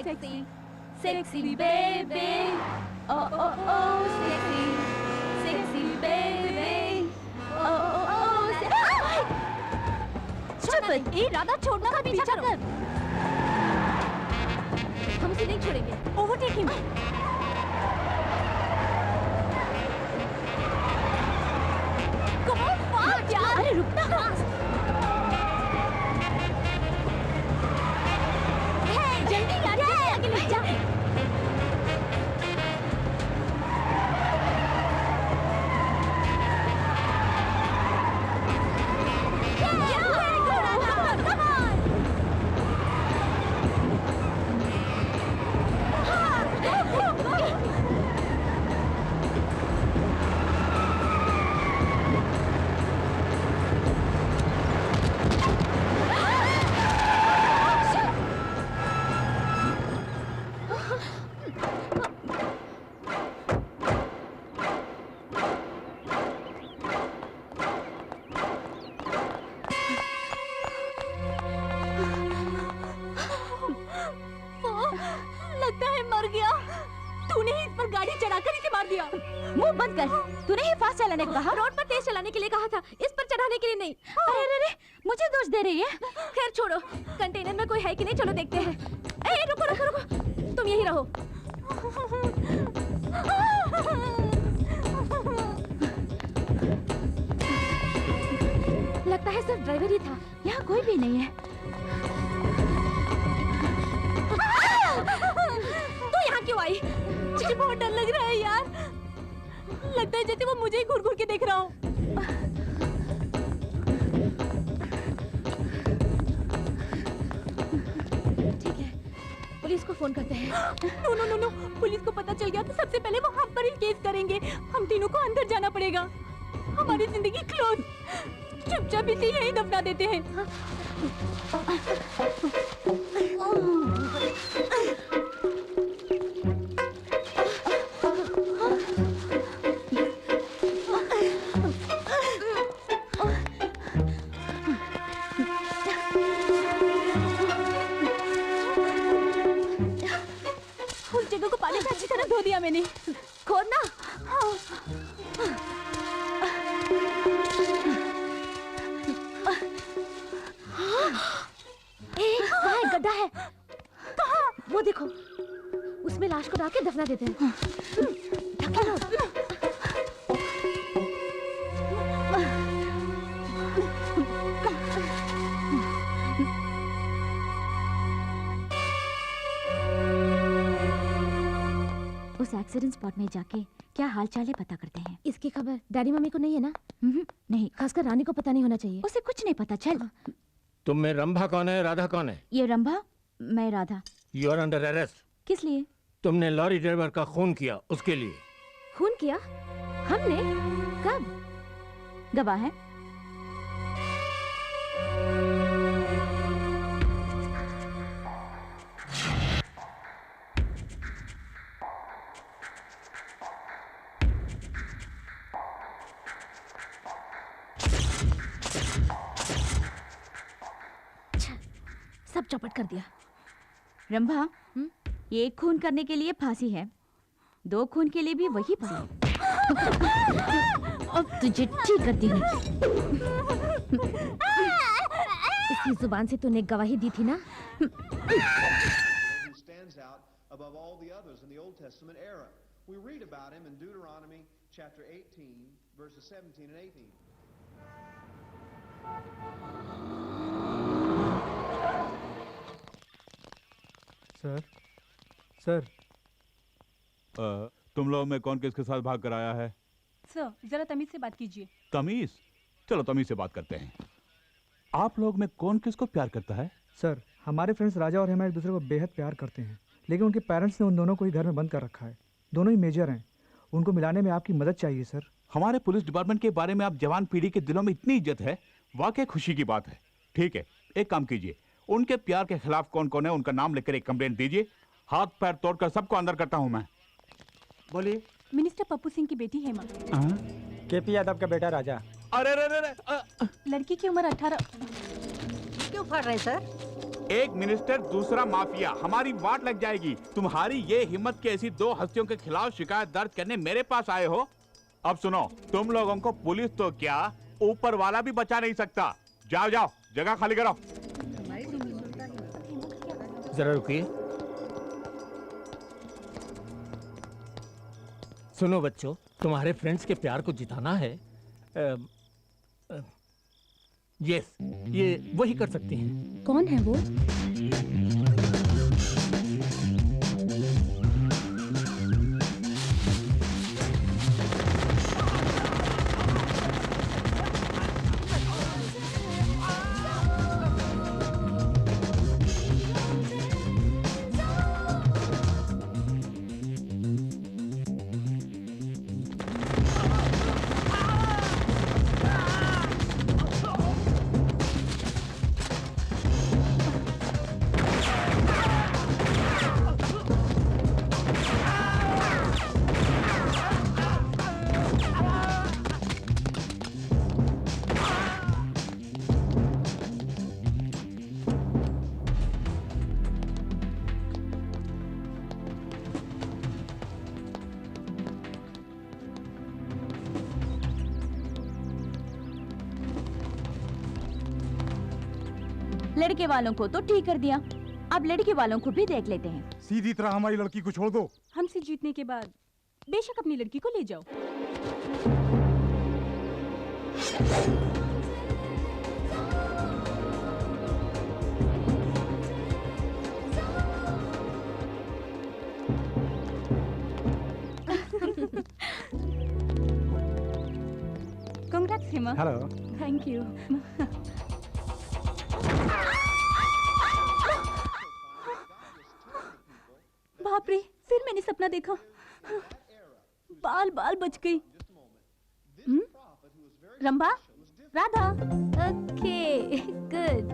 sexy, sexy baby. Oh oh oh, sexy, sexy baby. Oh oh oh, sexy. छोड़ ए राधा छोड़ना का पीछा कर। हम उसे नहीं छोड़ेंगे। Overtake him. Come on, fast यार। अरे रुकना। जल्दी यार, आगे ले जा। चलाने को कहा, रोड पर तेज चलाने के लिए कहा था, इस पर चढ़ाने के लिए नहीं। अरे अरे मुझे दोष दे रही है। खैर छोड़ो, कंटेनर में कोई है कि नहीं, चलो देखते हैं। ए रुको रुको रुको, तुम यहीं रहो। लगता है सिर्फ ड्राइवर ही था, यहाँ कोई भी नहीं है। तू यहाँ क्यों आई? मुझे बहुत डर लग रहा है यार, लगता है जैसे वो मुझे ही घूर-घूर के देख रहा हूँ। ठीक है, पुलिस को फोन करते हैं। No no no no, police को पता चल गया तो सबसे पहले वो हम पर ही केस करेंगे। हम तीनों को अंदर जाना पड़ेगा, हमारी जिंदगी क्लोज। चुपचाप इसे यहीं दफना देते हैं। मैंने खोदना। कहाँ गड्ढा है? कहाँ? वो देखो, उसमें लाश को डाल के दफना देते हैं। एक्सीडेंट स्पॉट में जाके क्या हालचाल है पता करते हैं। इसकी खबर डैडी मम्मी को नहीं है ना? नहीं, खासकर रानी को पता नहीं होना चाहिए। उसे कुछ नहीं पता। चल। तुम में रंभा कौन है, राधा कौन है? ये रंभा, मैं Radha. You are under arrest. किस लिए? तुमने लॉरी ड्राइवर का खून किया, उसके लिए। खून किया? हमने? कब? गवाह है? सब चौपट कर दिया। रंभा, एक खून करने के लिए फांसी है, 2 खून के लिए भी वही फांसी। अब तुझे ठीक करती हूँ। इसकी जुबान से तूने गवाही दी थी ना? सर, तुम लोग में कौन किसके साथ भाग कर आया है? सर, जरा तमीज से बात कीजिए। तमीज? चलो तमीज से बात करते हैं। आप लोग में कौन किसको प्यार करता है? सर, हमारे फ्रेंड्स राजा और हेमा एक दूसरे को बेहद प्यार करते हैं, लेकिन उनके पेरेंट्स ने उन दोनों को ही घर में बंद कर रखा है। दोनों ही मेजर हैं, उनको मिलाने में आपकी मदद चाहिए सर। हमारे पुलिस डिपार्टमेंट के बारे में आप जवान पीढ़ी के दिलों में इतनी इज्जत है, वाकई खुशी की बात है। ठीक है, एक काम कीजिए, उनके प्यार के खिलाफ कौन कौन है उनका नाम लिखकर एक कंप्लेंट दीजिए। हाथ पैर तोड़कर सबको अंदर करता हूं मैं। बोलिए। मिनिस्टर पप्पू सिंह की बेटी हेमा। केपी यादव का बेटा राजा। अरे लड़की की उम्र 18। क्यों फाड़ रहे सर? एक मिनिस्टर दूसरा माफिया, हमारी वाट लग जाएगी। तुम्हारी ये हिम्मत कि ऐसी दो हस्तियों के खिलाफ शिकायत दर्ज करने मेरे पास आए हो? अब सुनो, तुम लोगों को पुलिस तो क्या, ऊपर वाला भी बचा नहीं सकता। जाओ जाओ, जगह खाली करो। जरा रुकिए। सुनो बच्चों, तुम्हारे फ्रेंड्स के प्यार को जिताना है। यस, ये वही कर सकती हैं। कौन है वो? लड़के वालों को तो ठीक कर दिया, अब लड़की वालों को भी देख लेते हैं। सीधी तरह हमारी लड़की को छोड़ दो। हमसे जीतने के बाद बेशक अपनी लड़की को ले जाओ। Congrats, Hema. Hello. Thank you. बाप रे, फिर मैंने सपना देखा। बाल बाल बच गई। Rambha, Radha, okay, good.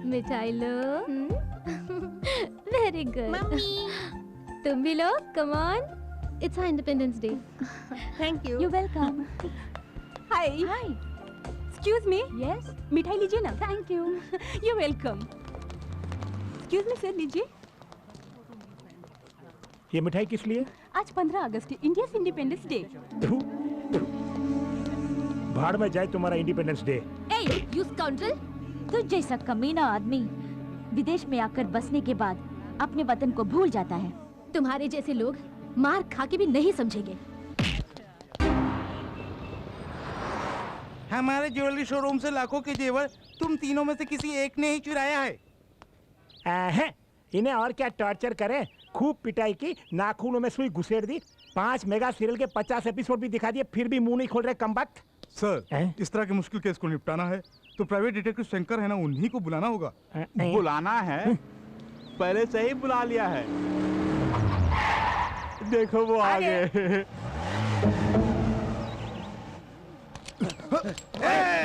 मिठाई लो। Very good. तुम भी लो, come on. It's Independence Day. Thank you. You're welcome. Hi. Hi. Excuse me. Yes. मिठाई लीजिए ना। Thank you. You're welcome. Excuse me, sir, लीजिए। ये मिठाई किस लिए? आज 15 अगस्त है, इंडिया इंडिपेंडेंस डे। भाड़ में जाए तुम्हारा independence day. A, you scoundrel! तुझ जैसा कमीना आदमी विदेश में आकर बसने के बाद अपने वतन को भूल जाता है। तुम्हारे जैसे लोग मार खा के भी नहीं समझेंगे। हमारे ज्वेलरी शोरूम से लाखों के जेवर तुम तीनों में से किसी एक ने ही चुराया है। इन्हें और क्या टॉर्चर करें? खूब पिटाई की, नाखूनों में सुई घुसेड़ दी, 5 मेगा सीरियल के 50 एपिसोड भी दिखा दिए, फिर भी मुंह नहीं खोल रहे कमबख्त। सर, इस तरह के मुश्किल केस को निपटाना है तो प्राइवेट डिटेक्टिव शंकर है ना, उन्हीं को बुलाना होगा। बुलाना है? पहले से ही बुला लिया है। देखो वो आ गए।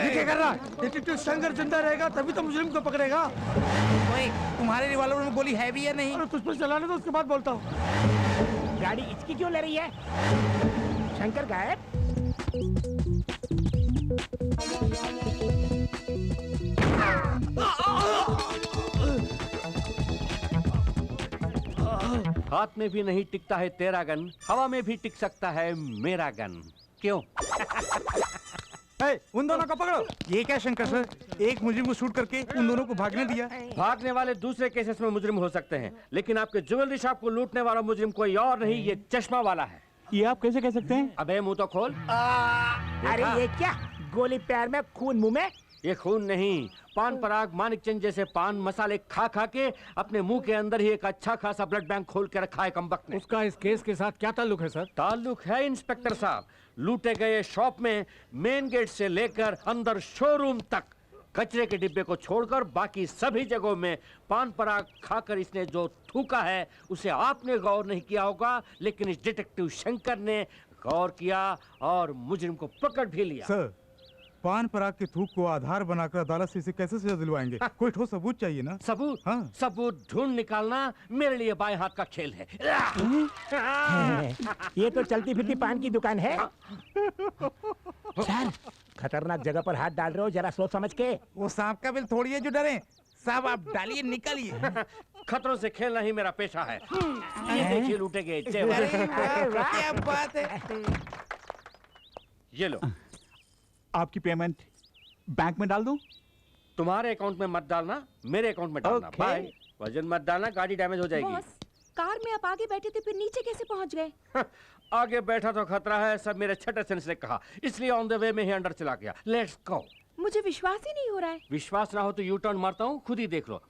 ये क्या कर रहा है? डिटेक्टिव शंकर जिंदा रहेगा तभी तो मुजरिम को पकड़ेगा। ओए, तुम्हारे रिवॉल्वर में गोली है भी या नहीं? अरे तुझ पर चलाने दो, उसके बाद बोलता हूँ। गाड़ी इसकी क्यों ले रही है? शंकर गायब। हाथ में भी नहीं टिकता है तेरा गन, हवा में भी टिक सकता है मेरा गन। क्यों? उन दोनों को पकड़ो। ये क्या शंकर सर, एक मुजरिम को शूट करके उन दोनों को भागने दिया? भागने वाले दूसरे केसेस में मुजरिम हो सकते हैं, लेकिन आपके ज्वेलरी शॉप को लूटने वाला मुजरिम कोई और नहीं, ये चश्मा वाला है। ये आप कैसे कह सकते हैं? अबे मुंह तो खोल। अरे ये क्या, गोली पैर में खून मुंह में? ये खून नहीं, पान पराग मानिक चंद जैसे पान मसाले खा खा के अपने मुंह के अंदर ही एक अच्छा खासा ब्लड बैंक खोल के रखा है कमबख्त ने। उसका इस केस के साथ क्या ताल्लुक है सर? ताल्लुक है इंस्पेक्टर साहब, लूटे गए शॉप में मेन गेट से लेकर अंदर शोरूम तक कचरे के डिब्बे को छोड़कर बाकी सभी जगहों में पान पराग खाकर इसने जो थूका है उसे आपने गौर नहीं किया होगा, लेकिन इस डिटेक्टिव शंकर ने गौर किया और मुजरिम को पकड़ भी लिया। सर, पान पराग के थूक को आधार बनाकर अदालत से इसे कैसे सजा दिलवाएंगे? कोई ठोस सबूत चाहिए ना। सबूत? हाँ। सबूत ढूंढ निकालना मेरे लिए बाएं हाथ का खेल है। ये तो चलती फिरती पान की दुकान है। सर, खतरनाक जगह पर हाथ डाल रहे हो, जरा सोच समझ के। वो सांप का बिल थोड़ी है जो डरे। साहब आप डालिए, निकलिए। खतरों से खेलना ही मेरा पेशा है। ये देखिए लूटे गए जेवर। अरे वाह, क्या बात है। ये लो। आपकी पेमेंट बैंक में डाल दूं? तुम्हारे अकाउंट में मत डालना, मेरे अकाउंट में डालना। बाय। वजन मत डालना, गाड़ी डैमेज हो जाएगी। बॉस, कार में आप आगे बैठे थे, फिर नीचे कैसे पहुंच गए? आगे बैठा तो खतरा है, सब मेरे छठे सेंस ने कहा, इसलिए ऑन द वे में ही अंदर चला गया। Let's go. मुझे विश्वास ही नहीं हो रहा है। विश्वास ना हो तो यू टर्न मारता हूँ, खुद ही देख लो।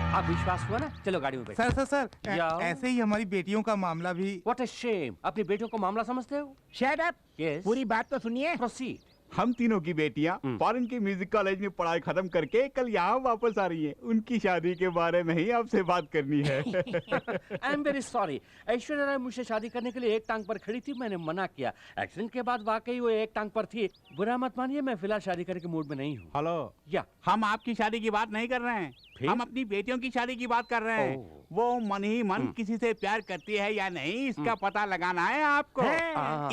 अब विश्वास हुआ ना, चलो गाड़ी में बैठो। सर सर सर, जाओ। ऐसे ही हमारी बेटियों का मामला भी। What a shame. अपनी बेटियों को मामला समझते हो? Shut up. Yes. पूरी बात तो सुनिए। प्रोसीड। हम तीनों की बेटियां फॉरेन के म्यूजिक कॉलेज में पढ़ाई खत्म करके कल यहाँ वापस आ रही हैं। उनकी शादी के बारे में ही आपसे बात करनी है। I am very sorry. Aishwarya Rai मुझसे शादी करने के लिए एक टांग पर खड़ी थी, मैंने मना किया। एक्सीडेंट के बाद वाकई वो एक टांग पर थी। बुरा मत मानिए, मैं फिलहाल शादी करने के मूड में नहीं हूँ। हेलो, या हम आपकी शादी की बात नहीं कर रहे हैं, हम अपनी बेटियों की शादी की बात कर रहे हैं। वो मन ही मन किसी से प्यार करती है या नहीं, इसका पता लगाना है आपको।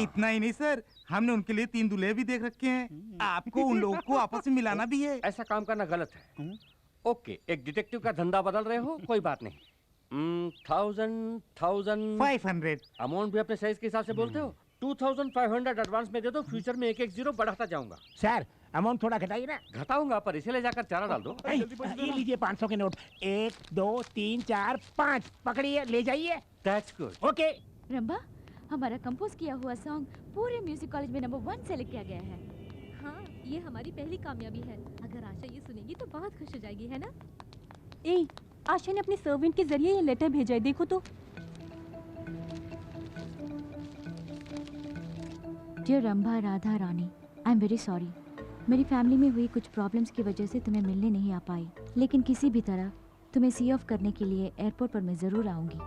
इतना ही नहीं सर, हमने उनके लिए 3 दूल्हे भी देख रखे हैं। आपको उन लोगों को आपस में मिलाना भी है। ऐसा काम करना गलत है। ओके, एक डिटेक्टिव का धंधा बदल रहे हो, कोई बात नहीं। 500 अमाउंट भी अपने साइज के हिसाब से बोलते हो। 2500 एडवांस में दे दो, फ्यूचर में 1-1 जीरो बढ़ाता जाऊंगा। सर अमाउंट थोड़ा घटाइए ना। घटाऊंगा, पर इसे ले जाकर चारा डाल दो। ये लीजिए 500 के नोट। 1 2 3 4 5 पकड़िए, ले जाइए। That's good. ओके। रंभा, हमारा कंपोज किया हुआ सॉन्ग पूरे म्यूजिक कॉलेज में नंबर 1 सेलेक्ट किया गया है। हाँ, ये हमारी पहली कामयाबी है। अगर आशा ये सुनेगी तो बहुत खुश हो जाएगी, है ना? ए, आशा ने अपने सर्वेंट के जरिए ये लेटर भेजा है, देखो तो। Dear Rambha Radha Rani, I am very sorry. मेरी फैमिली में हुई कुछ प्रॉब्लम्स की वजह से तुम्हें मिलने नहीं आ पाई, लेकिन किसी भी तरह तुम्हें सी ऑफ करने के लिए एयरपोर्ट पर मैं ज़रूर आऊँगी।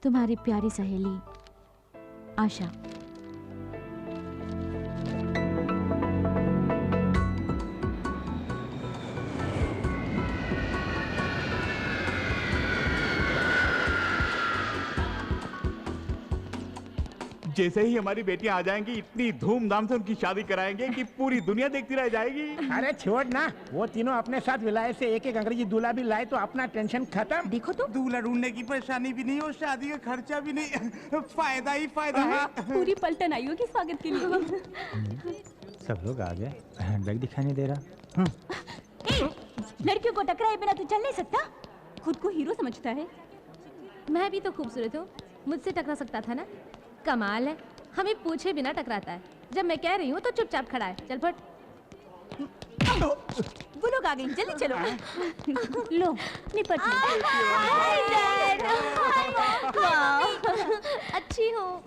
तुम्हारी प्यारी सहेली आशा। जैसे ही हमारी बेटियां आ जाएंगी, इतनी धूमधाम से उनकी शादी कराएंगे कि पूरी दुनिया देखती रह जाएगी। अरे छोड़ ना, वो तीनों अपने साथ विलायत से एक अंग्रेजी दूल्हा भी लाए तो अपना टेंशन खत्म। देखो तो, दूल्हा ढूंढने की परेशानी भी नहीं और शादी का खर्चा भी नहीं। फायदा ही फायदा है। पूरी पलटन आई होगी स्वागत के लिए। सब लोग आ गए, हैंडबैग दिखाई नहीं दे रहा। लड़कियों को टकराए बिना तू चल नहीं सकता। खुद को हीरो समझता है। मैं भी तो खूबसूरत हूँ, मुझसे टकरा सकता था ना। कमाल है, हमें पूछे बिना टकराता है। जब मैं कह रही हूँ तो चुपचाप खड़ा है। चल फट। वो लोग आ गए, जल्दी चलो। लो, निपट अच्छी हो।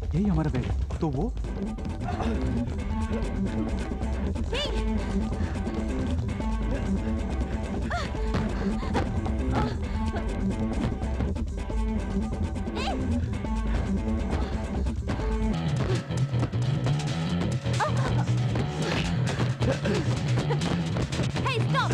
यही हमारा बैग है। तो वो Hey, stop!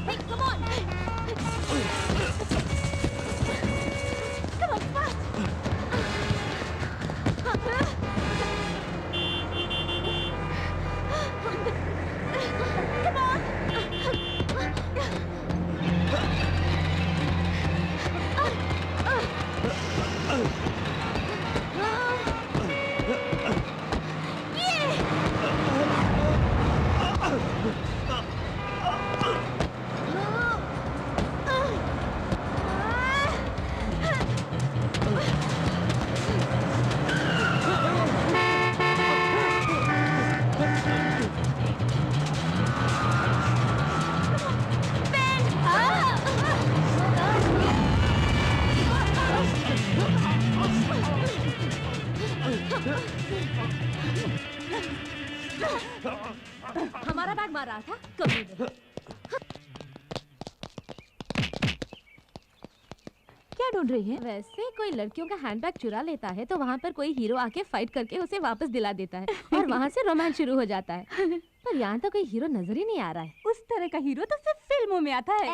Hey, come on! क्या ढूंढ रही है? वैसे कोई लड़कियों का हैंडबैग चुरा लेता है तो वहाँ पर कोई हीरो आके फाइट करके उसे वापस दिला देता है और वहाँ से रोमांस शुरू हो जाता है। पर यहाँ तो कोई हीरो नजर ही नहीं आ रहा है। उस तरह का हीरो तो सिर्फ फिल्मों में आता है।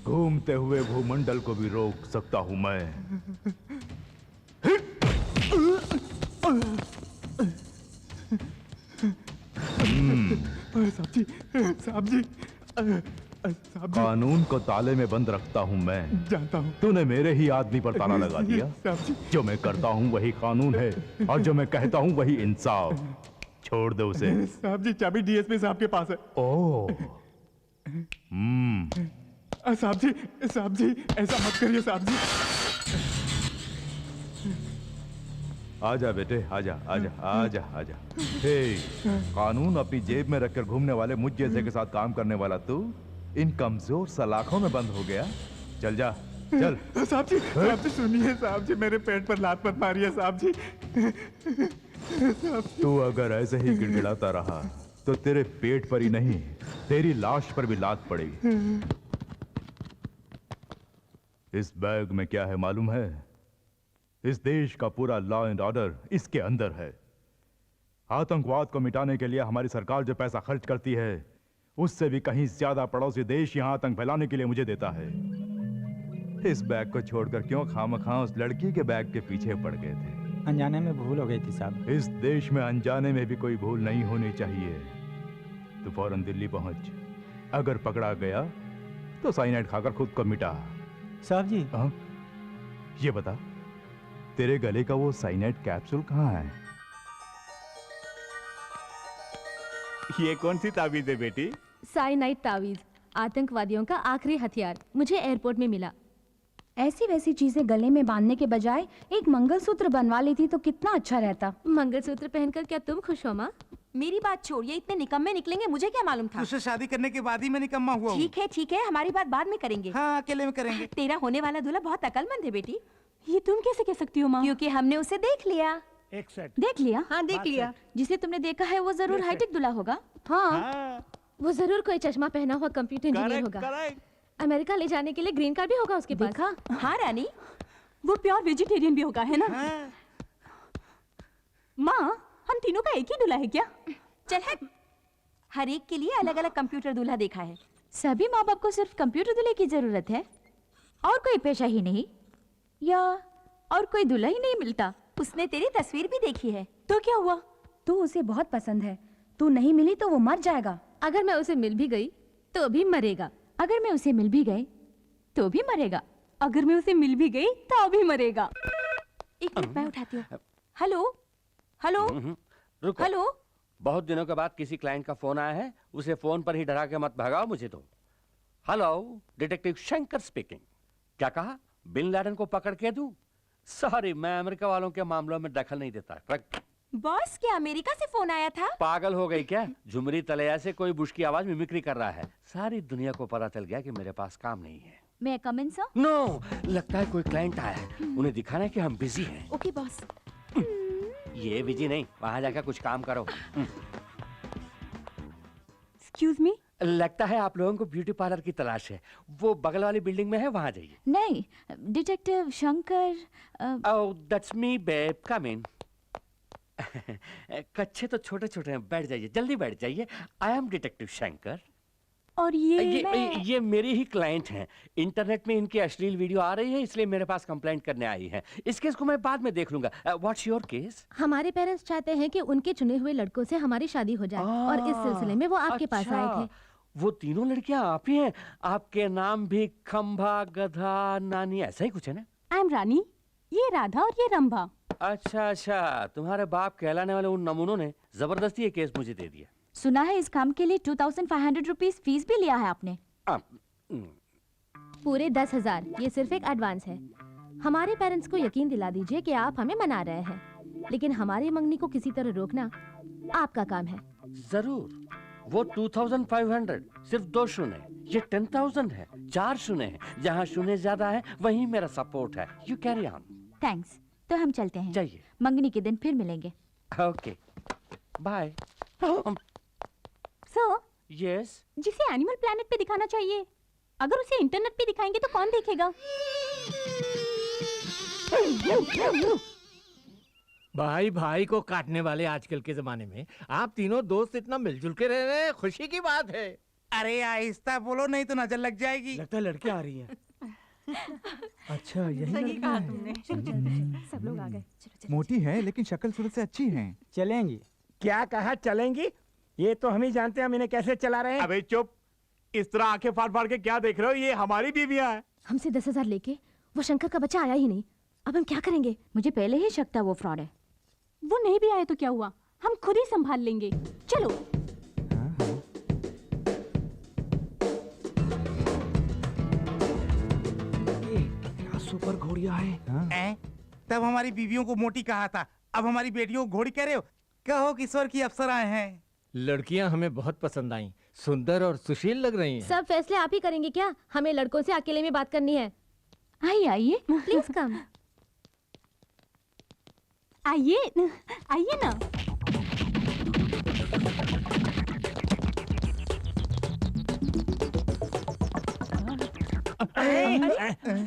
घूमते हुए भूमंडल को भी रोक सकता हूं मैं। साहब जी कानून को ताले में बंद रखता हूं मैं। जानता हूँ। तूने मेरे ही आदमी पर ताला लगा दिया। साहब जी जो मैं करता हूं वही कानून है और जो मैं कहता हूं वही इंसाफ। छोड़ दो उसे। साहब जी चाबी डीएसपी साहब के पास है। ओह साहब जी ऐसा मत करिए साहब जी। आजा बेटे आजा आजा आजा आजा। हे कानून अपनी जेब में रखकर घूमने वाले मुझ जैसे के साथ काम करने वाला तू इन कमजोर सलाखों में बंद हो गया। चल जा चल। साहब जी सुनिए साहब जी, मेरे पेट पर लात मत मारिए साहब जी। तू अगर ऐसे ही गिड़गिड़ाता रहा तो तेरे पेट पर ही नहीं तेरी लाश पर भी लात पड़ेगी। इस बैग में क्या है मालूम है? इस देश का पूरा लॉ एंड ऑर्डर इसके अंदर है। आतंकवाद को मिटाने के लिए हमारी सरकार जो पैसा खर्च करती है उससे भी कहीं ज्यादा पड़ोसी देश यहां आतंक फैलाने के लिए मुझे देता है। इस बैग को छोड़कर क्यों खामखा उस लड़की के बैग के पीछे पड़ गए थे? अनजाने में भूल हो गई थी साहब। इस देश में अनजाने में भी कोई भूल नहीं होनी चाहिए। तो फौरन दिल्ली पहुंच। अगर पकड़ा गया तो साइनाइड खाकर खुद को मिटा। साहब जी ये बता तेरे गले का वो साइनाइड कैप्सूल कहाँ है? ये कौन सी ताबीज है बेटी? साइनाइड तावीज, आतंकवादियों का आखिरी हथियार, मुझे एयरपोर्ट में मिला। ऐसी वैसी चीजें गले में बांधने के बजाय एक मंगलसूत्र बनवा लेती तो कितना अच्छा रहता। मंगलसूत्र पहनकर क्या तुम खुश हो माँ? मेरी बात छोड़िए, इतने निकम्मे निकलेंगे मुझे क्या मालूम था। उससे शादी करने के बाद ही मैं निकम्मा हुआ हूँ। ठीक है हमारी बात बाद में करेंगे। हाँ अकेले में करेंगे। तेरा होने वाला दूल्हा बहुत अकलमंद है बेटी। ये तुम कैसे कह सकती हो माँ? क्योंकि हमने उसे देख लिया। एक सेट। देख लिया? हाँ देख लिया। जिसे तुमने देखा है वो जरूर हाईटेक दूल्हा होगा। हाँ वो जरूर कोई चश्मा पहना हुआ कंप्यूटर इंजीनियर होगा। अमेरिका ले जाने के लिए ग्रीन कार्ड भी होगा उसके पास। देखा? हाँ रानी वो प्योर वेजिटेरियन भी होगा, है ना? माँ हम तीनों का एक ही दूल्हा है क्या? चल हट। हर एक के लिए अलग अलग कंप्यूटर दूल्हा देखा है। सभी माँ बाप को सिर्फ कंप्यूटर दूल्हे की जरूरत है और कोई पेशा ही नहीं, या और कोई दूल्हा ही नहीं मिलता। उसने तेरी तस्वीर भी देखी है। तो क्या हुआ? तू उसे बहुत पसंद है। तू नहीं मिली तो वो मर जाएगा। अगर मैं उसे मिल भी गई तो भी मरेगा। अगर मैं उसे मिल भी गई तो भी मरेगा। अगर मैं उसे मिल भी गई तो भी मरेगा। एक मिनट मैं उठाती हूँ। हेलो हेलो रुको। हेलो। बहुत दिनों के बाद किसी क्लाइंट का फोन आया है, उसे फोन पर ही डरा के मत भगाओ मुझे तो। Hello detective Shankar speaking. क्या कहा? बिन लैडेन को पकड़ के दूं? सॉरी मैं अमेरिका वालों के मामलों में दखल नहीं देता। बॉस क्या अमेरिका से फोन आया था? पागल हो गई क्या? झुमरी तलैया से कोई बुश की आवाज मिमिक्री कर रहा है। सारी दुनिया को पता चल गया कि मेरे पास काम नहीं है। मैं कम इन सर? नो, लगता है कोई क्लाइंट आया है। उन्हें दिखाना है कि हम बिजी हैं। Okay boss. ये बिजी नहीं, वहां जाकर कुछ काम करो। Excuse me. लगता है आप लोगों को ब्यूटी पार्लर की तलाश है। वो बगल वाली बिल्डिंग में है, वहां जाइए। नहीं, detective Shankar. Oh that's me babe, come in. कच्चे तो छोटे छोटे हैं, बैठ जाइए, जल्दी बैठ जाइए। I am detective Shankar. और ये मेरी ही क्लाइंट हैं। इंटरनेट में इनकी अश्लील वीडियो आ रही है, इसलिए मेरे पास कंप्लेंट करने आई है। इस केस को मैं बाद में देख लूंगा। What's your case? हमारे पेरेंट्स चाहते हैं कि उनके चुने हुए लड़कों से हमारी शादी हो जाए और इस सिलसिले में वो आपके पास आए थे। वो तीनों लड़कियां आप ही हैं? आपके नाम भी खंभा, गधा, नानी ऐसा ही कुछ है ना? आई एम रानी, ये राधा और ये रंभा। अच्छा, तुम्हारे बाप कहलाने वाले उन नमूनों ने जबरदस्ती ये केस मुझे दे दिया। सुना है इस काम के लिए 2500 रुपीस फीस भी लिया है आपने। पूरे 10,000। ये सिर्फ एक एडवांस है। हमारे पेरेंट्स को यकीन दिला दीजिए कि आप हमें मना रहे हैं, लेकिन हमारी मंगनी को किसी तरह रोकना आपका काम है। जरूर। वो 2500 सिर्फ 2 शून्य। ये 10,000 है, 4 शून्य है। जहाँ शून्य ज्यादा है वहीं मेरा सपोर्ट है। You carry on. थैंक्स। तो हम चलते हैं। जाइए। मंगनी के दिन फिर मिलेंगे। Okay bye. So yes. जिसे एनिमल प्लैनेट पे दिखाना चाहिए, अगर उसे इंटरनेट पे दिखाएंगे तो कौन देखेगा? भाई भाई को काटने वाले आजकल के जमाने में आप तीनों दोस्त इतना मिलजुल के रह रहे हैं, खुशी की बात है। अरे आहिस्ता बोलो नहीं तो नजर लग जाएगी। लगता है लड़की आ रही है। अच्छा यही सही लड़की कहा है। तुमने। सब लोग आ गए। मोटी है लेकिन शक्ल सूरत से अच्छी है। चलेंगी। क्या कहा चलेंगी? ये तो हम ही जानते हैं हम इन्हें कैसे चला रहे हैं। अबे चुप, इस तरह आंखें फाड़ फाड़ के क्या देख रहे हो? ये हमारी बीवियां हैं। हमसे 10,000 लेके वो शंकर का बच्चा आया ही नहीं, अब हम क्या करेंगे? मुझे पहले ही शक था वो फ्रॉड है। वो नहीं भी आए तो क्या हुआ, हम खुद ही संभाल लेंगे। चलो। क्या सुपर घोड़िया है। तब हमारी बीवियों को मोटी कहा था, अब हमारी बेटियों को घोड़ी कह रहे हो? कहो किशोर की अप्सराएं हैं। लड़कियां हमें बहुत पसंद आईं, सुंदर और सुशील लग रही हैं। सब फैसले आप ही करेंगे क्या? हमें लड़कों से अकेले में बात करनी है। आइए आइए। Please come. आइए आइए ना।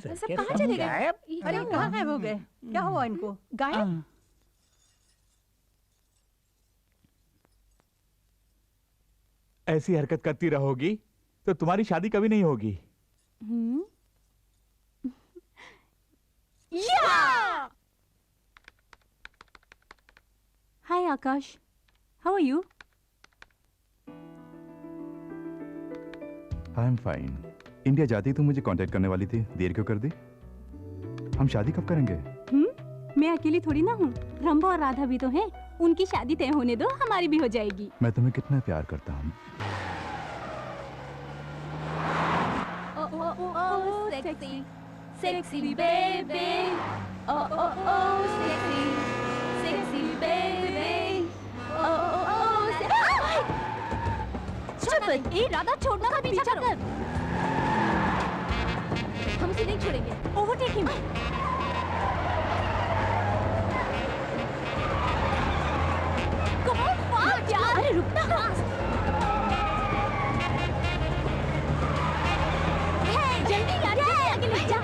सब कहाँ चले गए? अरे कहाँ गायब हो गए? क्या हुआ इनको? गायब? ऐसी हरकत करती रहोगी तो तुम्हारी शादी कभी नहीं होगी। Hi Akash, how are you? I am fine. India जाती तो मुझे कांटेक्ट करने वाली थी, देर क्यों कर दी? हम शादी कब करेंगे? मैं अकेली थोड़ी ना हूँ, रंभा और राधा भी तो हैं। उनकी शादी तय होने दो, हमारी भी हो जाएगी। मैं तुम्हें कितना प्यार करता हूँ। Sexy, sexy baby. Oh oh oh, sexy, sexy baby. Oh oh oh, चुप! ए राधा, छोड़ना मत, पीछा कर। हम उसे नहीं छोड़ेंगे। Overtake him. Come on, fast यार! अरे रुकना। जल्दी यार, आगे ले जा।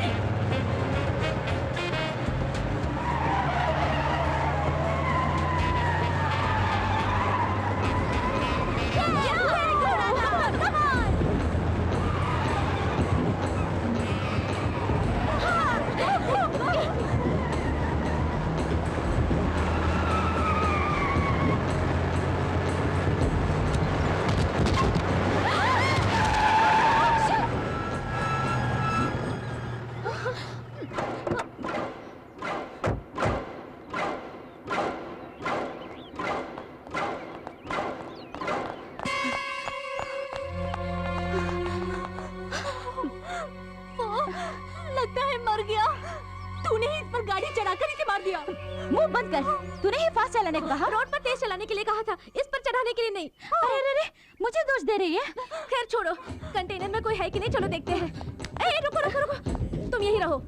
लगता है मर गया। तूने ही इस पर गाड़ी चढ़ाकर इसे मार दिया। मुंह बंद कर। तूने ही फास्ट चलाने को कहा। रोड पर तेज चलाने के लिए कहा था, इस पर चढ़ाने के लिए नहीं। अरे अरे अरे, मुझे दोष दे रही है। खैर छोड़ो, कंटेनर में कोई है कि नहीं, चलो देखते हैं। ए रुको रुको रुको, तुम यही रहो।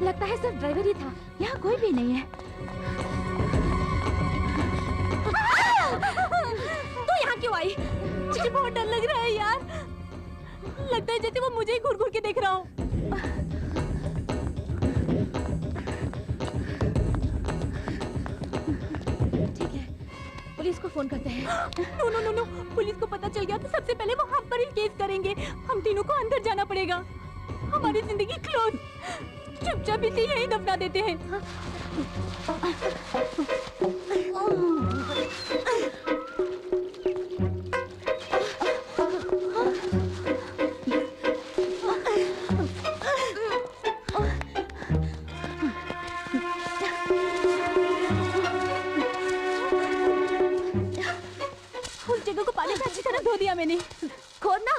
लगता है सिर्फ ड्राइवर ही था, यहाँ कोई भी नहीं है। तू यहाँ क्यों आई? मुझे बहुत डर लग रहा है यार। लगता है जैसे वो मुझे ही घूर घूर के देख रहा हो। ठीक है, पुलिस को फोन करते हैं। No no no no, police को पता चल गया तो सबसे पहले वो हम पर ही केस करेंगे। हम तीनों को अंदर जाना पड़ेगा, हमारी जिंदगी क्लोज। चुपचाप इसे यहीं दफना देते हैं। उस जगह को पानी से अच्छी तरह धो दिया मैंने। खोदना।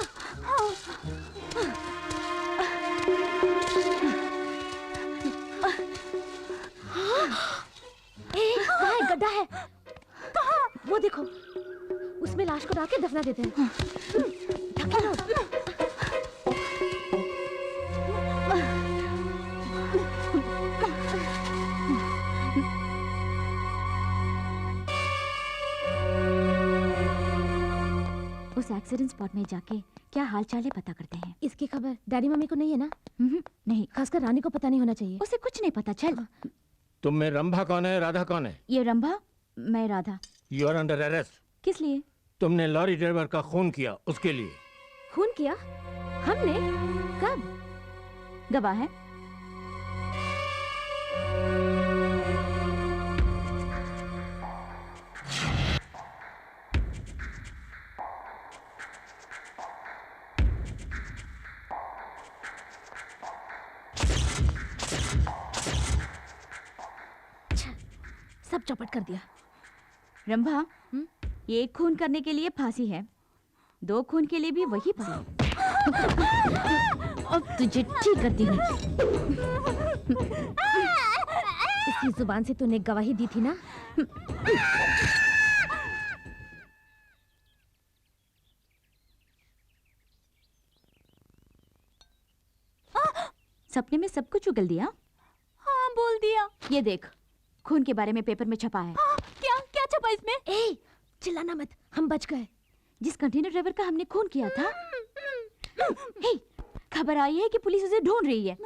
है। कहाँ? वो देखो, उसमें लाश को डाल के दफना देते हैं। ढकेलो। उस एक्सीडेंट स्पॉट में जाके क्या हाल चाल है पता करते हैं। इसकी खबर डैडी मम्मी को नहीं है ना? नहीं, खासकर रानी को पता नहीं होना चाहिए। उसे कुछ नहीं पता। चल। तुम में रंभा कौन है, राधा कौन है? ये रंभा, मैं Radha. You are under arrest. किस लिए? तुमने लॉरी ड्राइवर का खून किया, उसके लिए। खून किया? हमने? कब? गवाह है। सब चौपट कर दिया। रंभा, एक खून करने के लिए फांसी है, 2 खून के लिए भी वही फांसी। अब तुझे ठीक करती हूँ। इसी जुबान से तूने गवाही दी थी ना? सपने में सब कुछ उगल दिया। हाँ, बोल दिया। ये देख, खून के बारे में पेपर में छपा है। क्या क्या छपा इसमें? ए, चिल्लाना मत, हम बच गए। जिस कंटेनर ड्राइवर का हमने खून किया था। हे, खबर आई है कि पुलिस उसे ढूंढ रही है।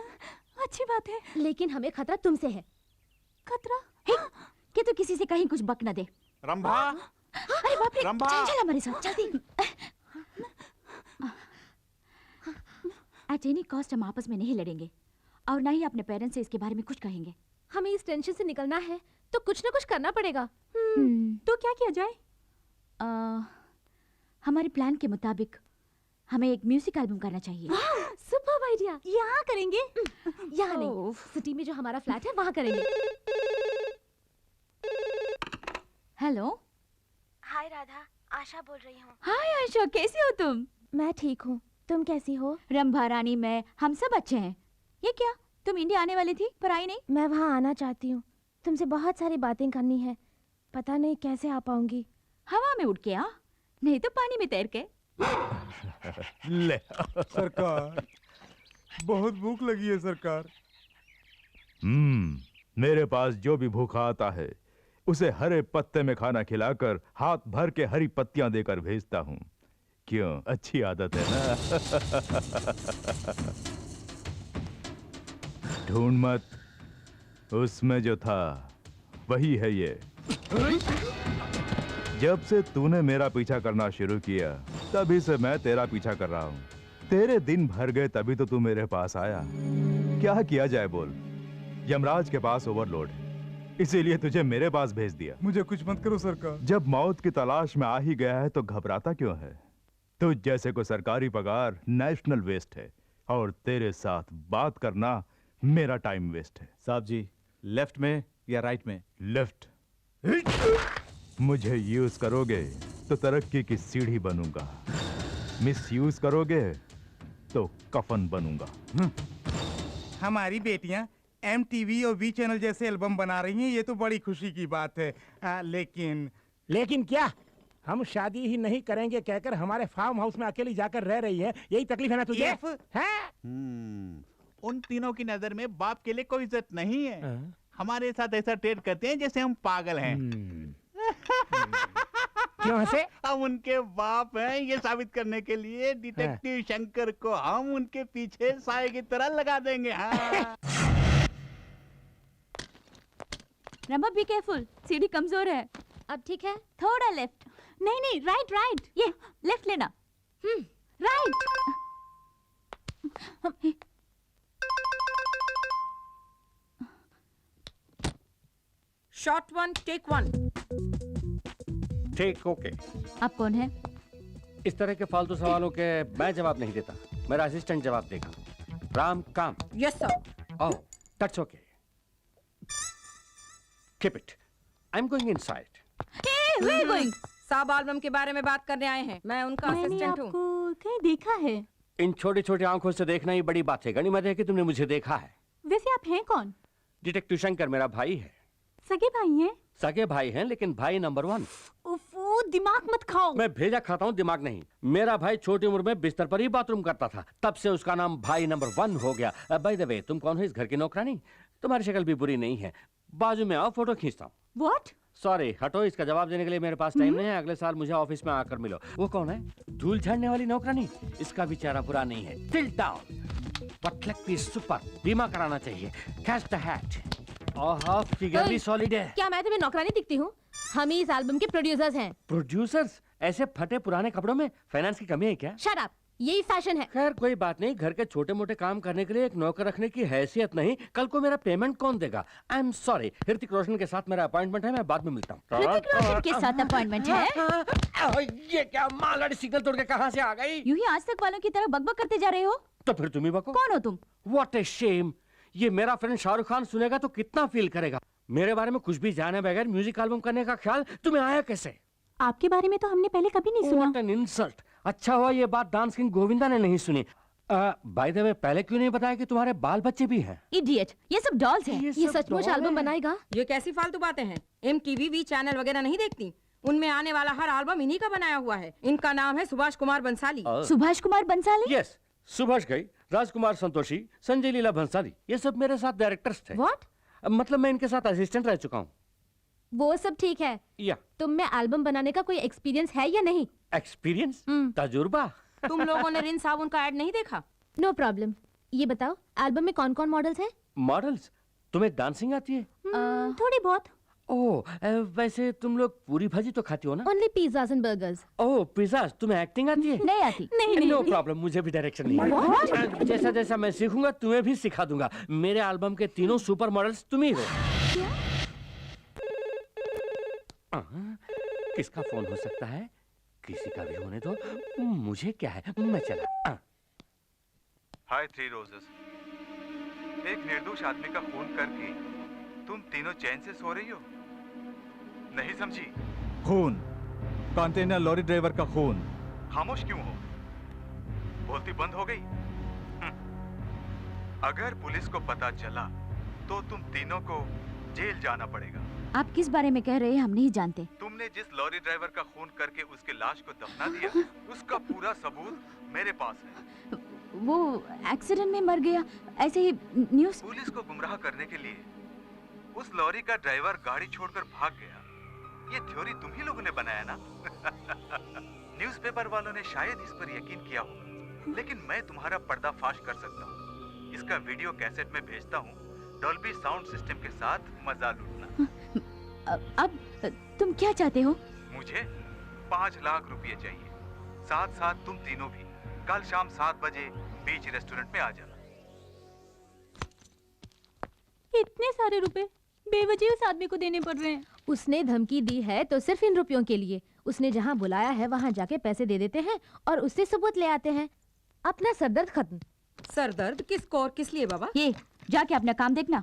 अच्छी बात है, लेकिन हमें खतरा तुमसे है। खतरा? हे, कि तू किसी से कहीं कुछ बक न दे। रंभा, अरे बाप रे, रंभा। चल हमारे साथ, जल्दी। एट एनी कॉस्ट हम आपस में नहीं लड़ेंगे और ना ही अपने पेरेंट्स से इसके बारे में कुछ कहेंगे। हमें इस टेंशन से निकलना है तो कुछ ना कुछ करना पड़ेगा। तो क्या किया जाए? हमारे प्लान के मुताबिक हमें एक म्यूजिक एल्बम करना चाहिए। Superb idea. यहाँ करेंगे? यहाँ नहीं, सिटी में जो हमारा फ्लैट है वहाँ करेंगे। हेलो। हाय राधा, आशा बोल रही हूँ। हाय आशा, कैसी हो तुम? मैं ठीक हूँ, तुम कैसी हो? रंभा रानी, मैं, हम सब अच्छे हैं। ये क्या, तुम इंडिया आने वाली थी पर आई नहीं? मैं वहाँ आना चाहती हूँ, तुमसे बहुत सारी बातें करनी है, पता नहीं कैसे आ पाऊंगी। हवा में उड़ के आ, नहीं तो पानी में तैर के। ले। सरकार, बहुत भूख लगी है सरकार। मेरे पास जो भी भूखा आता है उसे हरे पत्ते में खाना खिलाकर हाथ भर के हरी पत्तियां देकर भेजता हूँ। क्यों, अच्छी आदत है ना? ढूंढ मत, उसमें जो था वही है ये। जब से तूने मेरा पीछा करना शुरू किया तभी से मैं तेरा पीछा कर रहा हूँ। तेरे दिन भर गए तभी तो तू मेरे पास आया। क्या किया जाए बोल? यमराज के पास ओवरलोड है, इसीलिए तुझे मेरे पास भेज दिया। मुझे कुछ मत करो सरकार। जब मौत की तलाश में आ ही गया है तो घबराता क्यों है? तुझ जैसे को सरकारी पगार नेशनल वेस्ट है और तेरे साथ बात करना मेरा टाइम वेस्ट है। साहब जी, लेफ्ट में या राइट में? लेफ्ट। मुझे यूज करोगे तो तरक्की की सीढ़ी बनूंगा, मिस यूज करोगे तो कफन बनूंगा। हमारी बेटियां MTV और V चैनल जैसे एल्बम बना रही हैं, ये तो बड़ी खुशी की बात है। लेकिन क्या हम शादी ही नहीं करेंगे कहकर हमारे फार्म हाउस में अकेली जाकर रह रही है, यही तकलीफ है ना तुझे? उन तीनों की नजर में बाप के लिए कोई इज्जत नहीं है। हमारे साथ ऐसा ट्रीट करते हैं जैसे हम पागल हैं। क्यों हंसे? हम उनके बाप हैं, ये साबित करने के लिए डिटेक्टिव शंकर को हम उनके पीछे साए की तरह लगा देंगे। हाँ। रमा, बी केयरफुल, सीढ़ी कमजोर है। अब ठीक है? थोड़ा लेफ्ट। नहीं नहीं, राइट राइट। ये लेफ्ट लेना। राइट। Shot 1 take 1। ठीक, ओके। आप कौन है? इस तरह के फालतू सवालों के मैं जवाब नहीं देता, मेरा असिस्टेंट जवाब देगा। राम काम। Yes sir. Oh, that's okay. Keep it, I am going inside. Hey, where going? साब एल्बम के बारे में बात करने आए हैं, मैं उनका असिस्टेंट हूँ। आपको कहीं देखा है? इन छोटी छोटी आंखों से देखना ही बड़ी बात है। गनीमत है कि तुमने मुझे देखा है। वैसे आप हैं कौन? डिटेक्टिव शंकर मेरा भाई है। सगे भाई हैं? सगे भाई हैं लेकिन भाई नंबर 1। उफ़ो, दिमाग मत खाओ। मैं भेजा खाता हूँ, दिमाग नहीं। मेरा भाई छोटी उम्र में बिस्तर पर ही बाथरूम करता था, तब से उसका नाम भाई नंबर 1 हो गया। बाय द वे, तुम कौन हो इस घर की नौकरानी? तुम्हारी शक्ल भी बुरी नहीं है, बाजू में आओ, फोटो खींचता हूँ। What? सॉरी, हटो, इसका जवाब देने के लिए मेरे पास टाइम नहीं है। अगले साल मुझे ऑफिस में आकर मिलो। वो कौन है? धूल झाड़ने वाली नौकरानी? इसका भी चेहरा बुरा नहीं है। Tilt down, but leg piece super, बीमा कराना चाहिए। Catch the hat. Oh, figure भी सॉलिड है। क्या मैं तुम्हें नौकरानी दिखती हूँ? हम ही इस एल्बम के प्रोड्यूसर्स हैं। प्रोड्यूसर्स? ऐसे फटे पुराने कपड़ों में फाइनेंस की कमी है क्या? शट अप, यही फैशन है। खैर कोई बात नहीं, घर के छोटे मोटे काम करने के लिए एक नौकर रखने की हैसियत नहीं। कल को मेरा पेमेंट कौन देगा? आई एम सॉरी, ऋतिक रोशन के साथ मेरा अपॉइंटमेंट है, मैं बाद में मिलता हूँ। ऋतिक रोशन के साथ अपॉइंटमेंट है? ये क्या मालगाड़ी सिग्नल तोड़ के कहाँ से आ गई? यूं ही आज तक वालों की तरह बकबक करते जा रहे हो। तो फिर तुम ही बको। कौन हो तुम? What a shame. ये मेरा फ्रेंड शाहरुख खान सुनेगा तो कितना फील करेगा। मेरे बारे में कुछ भी जाने बगैर म्यूजिक एल्बम करने का ख्याल तुम्हें आया कैसे? आपके बारे में तो हमने पहले कभी नहीं सुना। What an insult! अच्छा हुआ ये बात डांस किंग गोविंदा ने नहीं सुनी। बाय द वे, पहले क्यों नहीं बताया कि तुम्हारे बाल बच्चे भी हैं? इडियट, ये सब डॉल्स हैं। ये सचमुच एल्बम बनाएगा? ये कैसी फालतू बातें हैं? MTV वी चैनल वगैरह नहीं देखती? उनमें आने वाला हर एल्बम इन्हीं का बनाया हुआ है। इनका नाम है सुभाष कुमार बंसाली। सुभाष कुमार बंसाली? यस, सुभाष घई, राजकुमार संतोषी, संजय लीला भंसाली, ये सब मेरे साथ डायरेक्टर्स थे। What? मतलब मैं इनके साथ असिस्टेंट रह चुका हूँ। वो सब ठीक है, या तुम में एल्बम बनाने का कोई एक्सपीरियंस है या नहीं? एक्सपीरियंस? तजुर्बा? तुम लोगों ने रिन साबुन का ऐड नहीं देखा? No problem. ये बताओ, एल्बम में कौन कौन मॉडल्स हैं? मॉडल्स? तुम्हें डांसिंग आती है? थोड़ी बहुत। ओह, वैसे तुम लोग पूरी भाजी तो खाती हो ना? Only pizzas and burgers. Oh, pizzas. तुम्हें एक्टिंग आती है? नहीं आती। नहीं। नो प्रॉब्लम, मुझे भी डायरेक्शन नहीं है। जैसा जैसा मैं सीखूंगा तुम्हें भी सिखा दूंगा। मेरे एल्बम के तीनों सुपर मॉडल्स तुम ही हो। किसका फोन हो सकता है? किसी का भी होने दो, मुझे क्या है, मैं चला। हाय थ्री रोजेस। एक निर्दोष आदमी का खून करके तुम तीनों चैन से सो रही हो? नहीं समझी? खून, कंटेनर लॉरी ड्राइवर का खून। खामोश क्यों हो? बोलती बंद हो गई? अगर पुलिस को पता चला तो तुम तीनों को जेल जाना पड़ेगा। आप किस बारे में कह रहे हैं हम नहीं जानते। तुमने जिस लॉरी ड्राइवर का खून करके उसके लाश को दफना दिया, उसका पूरा सबूत मेरे पास है। वो एक्सीडेंट में मर गया, ऐसे ही न्यूज़। पुलिस को गुमराह करने के लिए उस लॉरी का ड्राइवर गाड़ी छोड़कर भाग गया। ये थ्योरी तुम ही लोगों ने बनाया ना? न्यूज़पेपर वालों ने शायद इस पर यकीन किया होगा, लेकिन मैं तुम्हारा पर्दाफाश कर सकता हूँ। इसका वीडियो कैसेट में भेजता हूँ। डॉल्बी साउंड सिस्टम के साथ मजा लूटना। अब तुम क्या चाहते हो? मुझे 5 लाख रुपए चाहिए। साथ साथ तुम तीनों भी कल शाम 7 बजे बीच रेस्टोरेंट में आ जाना। इतने सारे रुपए बेवजह उस आदमी को देने पड़ रहे हैं। उसने धमकी दी है तो सिर्फ इन रुपयों के लिए। उसने जहाँ बुलाया है वहाँ जाके पैसे दे देते हैं और उससे सबूत ले आते हैं। अपना सरदर्द खत्म। सरदर्द किसको और किस लिए बाबा? ये जाके अपना काम देखना।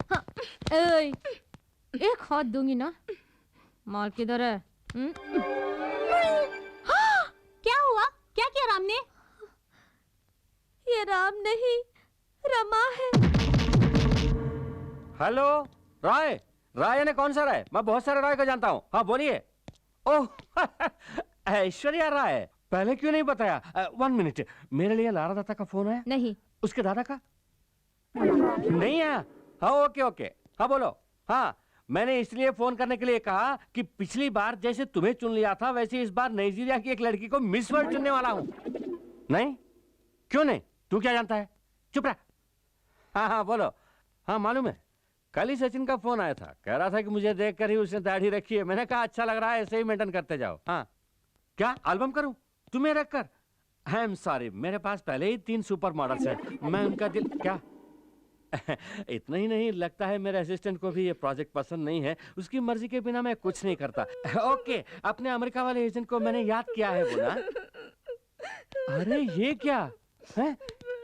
हाँ, एक हाथ दूंगी ना। माल किधर है? क्या हुआ? क्या किया राम ने? ये राम नहीं, रमा है। हेलो, राय? राय ने कौन सा राय? मैं बहुत सारे राय को जानता हूँ। हाँ बोलिए। ओह, ऐश्वर्या राय, पहले क्यों नहीं बताया? 1 मिनट, मेरे लिए लारा दत्ता का फोन है? नहीं। उसके दादा का? नहीं है? हाँ ओके ओके, हाँ बोलो। हाँ, मैंने इसलिए फोन करने के लिए कहा कि पिछली बार जैसे तुम्हें चुन लिया था वैसे इस बार नाइजीरिया की एक लड़की को मिस वर्ल्ड चुनने वाला हूँ। नहीं? क्यों नहीं? तू क्या जानता है? चुप रह। हाँ हाँ बोलो। हाँ मालूम है, कल ही सचिन का फोन आया था, कह रहा था कि मुझे देखकर ही उसने दाढ़ी रखी है। मैंने कहा अच्छा लग रहा है, ऐसे ही मेंटेन करते जाओ। हाँ, क्या एल्बम करूं तुम्हें रखकर? आई एम सॉरी, मेरे पास पहले ही 3 सुपर मॉडल्स हैं। मैं उनका दिल क्या इतना ही नहीं, लगता है मेरे असिस्टेंट को भी ये प्रोजेक्ट पसंद नहीं है। उसकी मर्जी के बिना मैं कुछ नहीं करता। ओके, अपने अमेरिका वाले एजेंट को मैंने याद किया है बोला। अरे ये क्या है?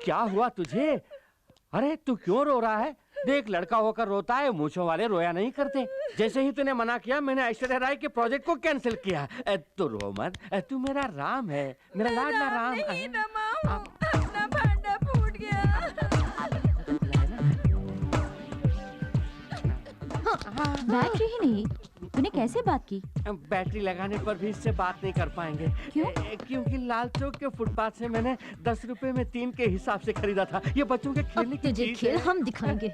क्या हुआ तुझे? अरे तू क्यों रो रहा है? देख, लड़का होकर रोता है, मूंछों वाले रोया नहीं करते। जैसे ही तूने मना किया मैंने ऐश्वर्या राय के प्रोजेक्ट को कैंसिल किया। तू रो मत, तू मेरा राम है, मेरा लाडला राम। नहीं रमा, अपना भांडा फूट गया। बैटरी ही नहीं, तूने कैसे बात की? बैटरी लगाने पर भी इससे बात नहीं कर पाएंगे। क्यों? क्योंकि लाल चौक के फुटपाथ से मैंने 10 रुपए में 3 के हिसाब से खरीदा था। ये बच्चों के खेलने की तुझे चीज खेल है। हम दिखाएंगे।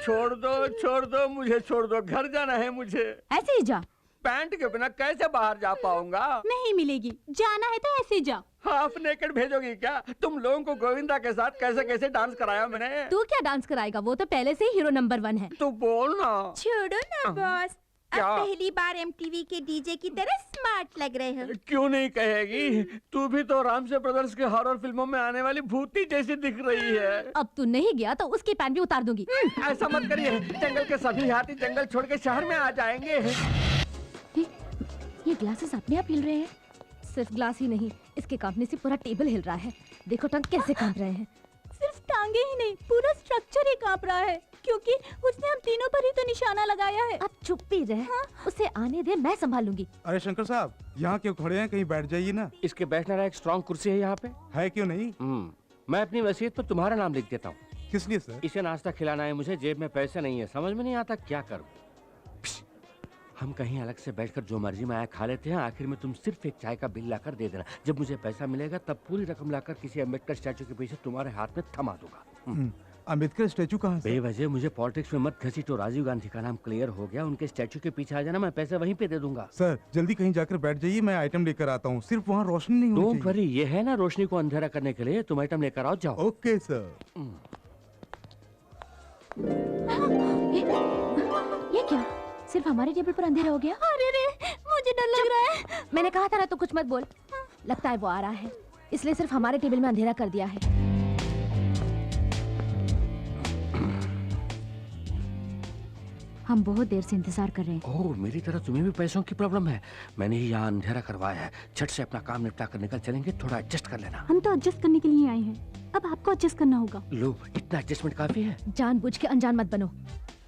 छोड़ दो मुझे, छोड़ दो, घर जाना है मुझे। ऐसे ही जा। पैंट के बिना कैसे बाहर जा पाऊंगा? नहीं मिलेगी, जाना है तो ऐसे जा। हाफ नेकेड भेजोगी क्या? तुम लोगों को गोविंदा के साथ कैसे कैसे डांस कराया मैंने। तू क्या डांस कराएगा, वो तो पहले से ही हीरो नंबर 1 है। तू बोल ना। छोड़ो ना बॉस, क्या? अब पहली बार एमटीवी के डीजे की तरह स्मार्ट लग रहे हो। क्यों नहीं कहेगी? तू भी तो रामसे ब्रदर्स के हॉरर फिल्मों में आने वाली भूती जैसी दिख रही है। अब तू नहीं गया तो उसकी पैंट भी उतार दूंगी। ऐसा मत करिए, जंगल के सभी हाथी जंगल छोड़ के शहर में आ जाएंगे। ये ग्लासेस अपने आप हिल रहे हैं। सिर्फ ग्लास ही नहीं, इसके कांपने से पूरा टेबल हिल रहा है। देखो टंग कैसे कांप रहे हैं। सिर्फ टांगे ही नहीं, पूरा स्ट्रक्चर ही कांप रहा है, क्योंकि उसने हम तीनों पर ही तो निशाना लगाया है। अब चुप भी रहे। उसे आने दे, मैं संभालूंगी। अरे शंकर साहब, यहाँ क्यों खड़े हैं? कहीं बैठ जाइए ना। इसके बैठने वाला एक स्ट्रॉन्ग कुर्सी है यहाँ पे। है क्यों नहीं? मैं अपनी वसीयत पर तुम्हारा नाम लिख देता हूँ। किस लिए सर? इसे नाश्ता खिलाना है मुझे, जेब में पैसे नहीं है, समझ में नहीं आता क्या करूँ। हम कहीं अलग से बैठकर जो मर्जी में आया खा लेते हैं, आखिर में तुम सिर्फ एक चाय का बिल लाकर दे देना। जब मुझे पैसा मिलेगा तब पूरी रकम लाकर किसी अम्बेडकर स्टैचू के पीछे तुम्हारे हाथ में थमा दूंगा। अम्बेडकर स्टैचू कहाँ से? बेवजह मुझे पॉलिटिक्स में मत घसीटो। राजीव गांधी का नाम क्लियर हो गया, उनके स्टैचू के पीछे आ जाना, मैं पैसे वहीं पे दे दूंगा। सर जल्दी कहीं जाकर बैठ जाइए, मैं आइटम लेकर आता हूँ। सिर्फ वहाँ रोशनी नहीं होनी डोंट वरी, ये है ना रोशनी को अंधेरा करने के लिए। तुम आइटम लेकर आओ, जाओ। Okay sir. ये क्या? सिर्फ हमारे टेबल पर अंधेरा हो गया? अरे रे, मुझे डर लग रहा है। मैंने कहा था ना, तो कुछ मत बोल। लगता है वो आ रहा है, इसलिए सिर्फ हमारे टेबल में अंधेरा कर दिया है। हम बहुत देर से इंतजार कर रहे हैं। ओह, मेरी तरह तुम्हें भी पैसों की प्रॉब्लम है। मैंने ही यहाँ अंधेरा करवाया है। झट से अपना काम निपटा कर निकल चलेंगे, थोड़ा एडजस्ट कर लेना। हम तो एडजस्ट करने के लिए आए हैं, अब आपको एडजस्ट करना होगा। लो, इतना एडजस्टमेंट काफी है। जानबूझ के अनजान मत बनो।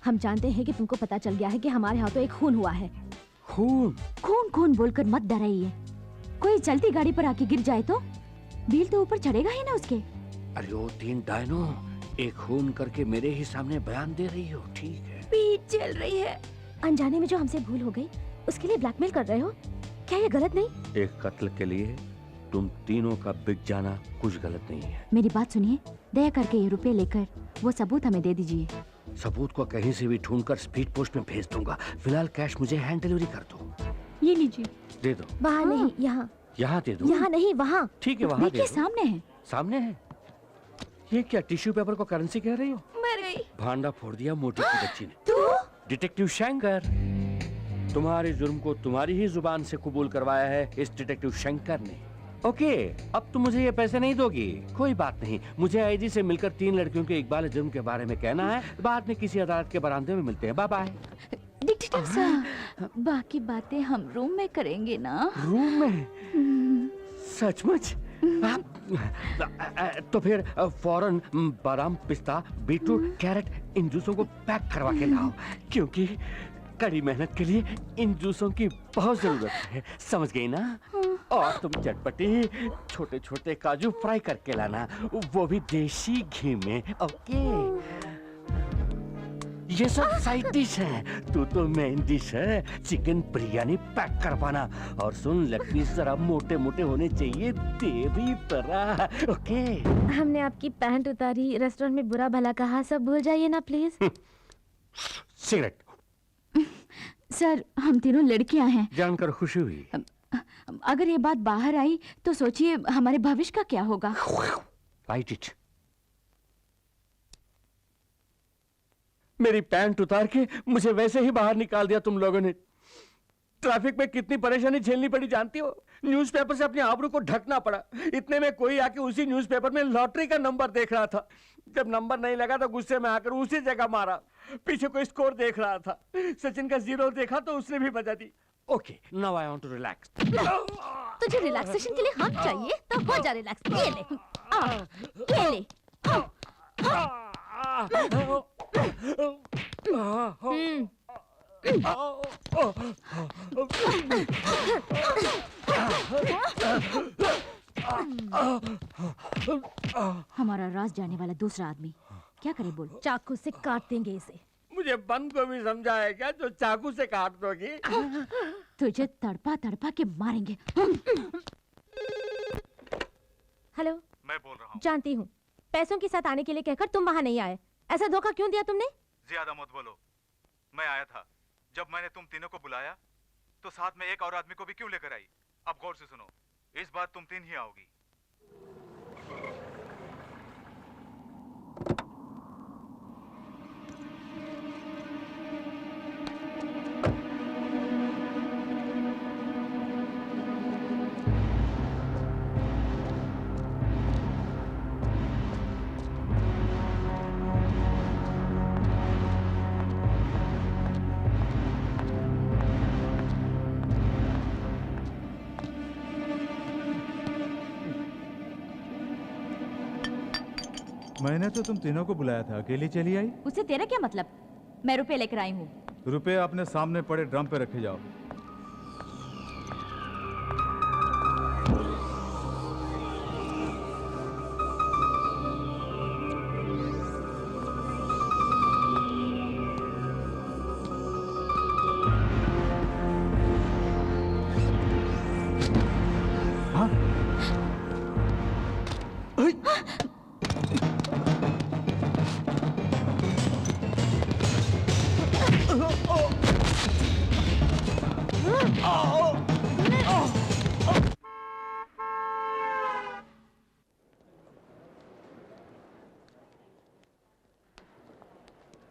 हम जानते हैं कि तुमको पता चल गया है कि हमारे हाथों एक खून हुआ है। खून? खून खून बोलकर मत डराइए। कोई चलती गाड़ी पर आके गिर जाए तो बिल तो ऊपर चढ़ेगा ही ना उसके। अरे ओ 3 डायनो, एक खून करके मेरे ही सामने बयान दे रही हो। ठीक है, पीठ चल रही है। अनजाने में जो हमसे भूल हो गई, उसके लिए ब्लैकमेल कर रहे हो? क्या ये गलत नहीं? एक कत्ल के लिए तुम तीनों का बिक जाना कुछ गलत नहीं है। मेरी बात सुनिए, दया करके ये रुपए लेकर वो सबूत हमें दे दीजिए। सबूत को कहीं से भी ढूंढकर स्पीड पोस्ट में भेज दूंगा। फिलहाल कैश मुझे हैंड डिलीवरी कर दो। ये लीजिए। दे दो। वहाँ नहीं, यहाँ। यहाँ दे दो। यहाँ नहीं, वहाँ। ठीक है, वहाँ दे देखिए, दो। सामने है। सामने है? ये क्या टिश्यू पेपर को करेंसी कह रही हो? मर गई। भांडा फोड़ दिया मोटी की बच्ची ने। तू? डिटेक्टिव शंकर, तुम्हारे जुर्म को तुम्हारी ही जुबान से कबूल करवाया है इस डिटेक्टिव शंकर ने। ओके, अब तुम मुझे ये पैसे नहीं दोगी, कोई बात नहीं। मुझे आईजी से मिलकर 3 लड़कियों के इकबाल जुर्म के बारे में कहना है। बाद में किसी अदालत के बरामदे में मिलते हैं। Bye bye. डिटेक्टिव सर, बाकी बातें हम रूम में करेंगे ना? रूम में? सचमुच? तो फिर फौरन बादाम, पिस्ता, बीटरूट, कैरेट इन जूसों को पैक करवा के लाओ, क्योंकि कड़ी मेहनत के लिए इन जूसों की बहुत जरूरत है। समझ गई ना? और तुम चटपटी छोटे छोटे काजू फ्राई करके लाना, वो भी देसी घी में। ओके, ये सब साइड डिश है, तू तो मेन डिश है। चिकन बिरयानी पैक करवाना। और सुन, लेग पीस जरा मोटे मोटे होने चाहिए, तेरी तरह। ओके। हमने आपकी पैंट उतारी, रेस्टोरेंट में बुरा भला कहा, सब भूल जाइए ना प्लीज। सिगरेट। सर, हम तीनों लड़कियां हैं। जानकर खुशी हुई। अगर ये बात बाहर आई तो सोचिए हमारे भविष्य का क्या होगा। Right it. मेरी पैंट उतार के मुझे वैसे ही बाहर निकाल दिया तुम लोगों ने। ट्रैफिक में कितनी परेशानी झेलनी पड़ी जानती हो? न्यूज़पेपर से अपने आबरू को ढकना पड़ा। इतने में कोई आके उसी न्यूज़पेपर में लॉटरी का नंबर देख रहा था। जब नंबर नहीं लगा तो गुस्से में आकर उसी जगह मारा। पीछे कोई स्कोर देख रहा था, सचिन का 0 देखा तो उसने भी बजा दी। Okay, now I want to relax. तुझे रिलैक्सेशन के लिए हम चाहिए तो हो जा रिलैक्स। ये ले, ये ले। हमारा राज जाने वाला दूसरा आदमी क्या करे बोल? चाकू से काट देंगे इसे। मुझे बंद को भी समझा है क्या जो चाकू से काट दोगी? तुझे तड़पा तड़पा के मारेंगे। हेलो, मैं बोल रहा हूँ। जानती हूँ, पैसों के साथ आने के लिए कहकर तुम वहाँ नहीं आए। ऐसा धोखा क्यों दिया तुमने? ज्यादा मत बोलो। मैं आया था। जब मैंने तुम तीनों को बुलाया तो साथ में एक और आदमी को भी क्यों लेकर आई? अब गौर से सुनो, इस बार तुम 3 ही आओगी। मैंने तो तुम तीनों को बुलाया था, अकेली चली आई? उससे तेरा क्या मतलब? मैं रुपए लेकर आई हूँ। रुपए अपने सामने पड़े ड्रम पे रखे जाओ।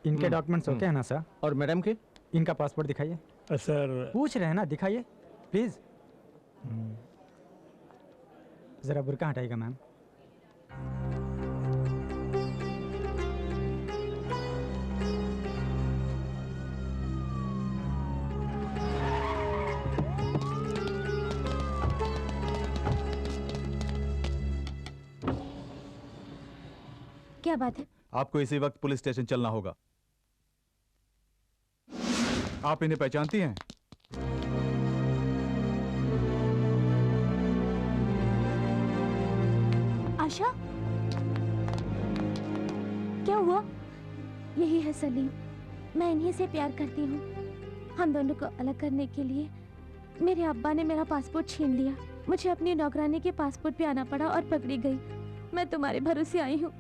इनके डॉक्यूमेंट्स ओके हैं ना सर? और मैडम के? इनका पासपोर्ट दिखाइए। सर पूछ रहे हैं ना, दिखाइए प्लीज। जरा बुर्का हटाइएगा मैम। क्या बात है? आपको इसी वक्त पुलिस स्टेशन चलना होगा। आप इन्हें पहचानती हैं? आशा, क्या हुआ? यही है सलीम, मैं इन्हीं से प्यार करती हूँ। हम दोनों को अलग करने के लिए मेरे अब्बा ने मेरा पासपोर्ट छीन लिया। मुझे अपनी नौकरानी के पासपोर्ट पे आना पड़ा और पकड़ी गई। मैं तुम्हारे भरोसे आई हूँ।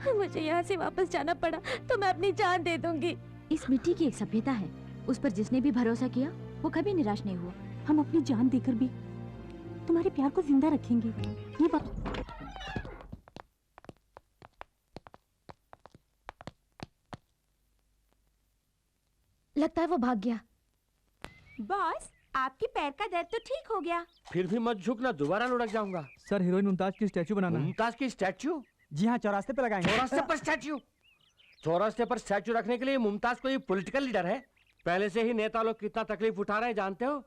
मुझे यहाँ से वापस जाना पड़ा तो मैं अपनी जान दे दूंगी। इस मिट्टी की एक सभ्यता है, उस पर जिसने भी भरोसा किया वो कभी निराश नहीं हुआ। हम अपनी जान देकर भी तुम्हारे प्यार को जिंदा रखेंगे। ये बात लगता है वो भाग गया। बॉस, आपके पैर का दर्द तो ठीक हो गया। फिर भी मत झुकना, दोबारा लुढ़क जाऊंगा। सर, हीरोइन मुमताज की स्टैचू बनाना है। मुमताज की स्टैचू? जी हाँ, चौरास्ते पे लगाएंगे। चौरास्ते पर स्टैचू? चौरास्ते पर स्टैचू रखने के लिए मुमताज कोई पॉलिटिकल लीडर है? पहले से ही नेता लोग कितना तकलीफ उठा रहे हैं जानते हो?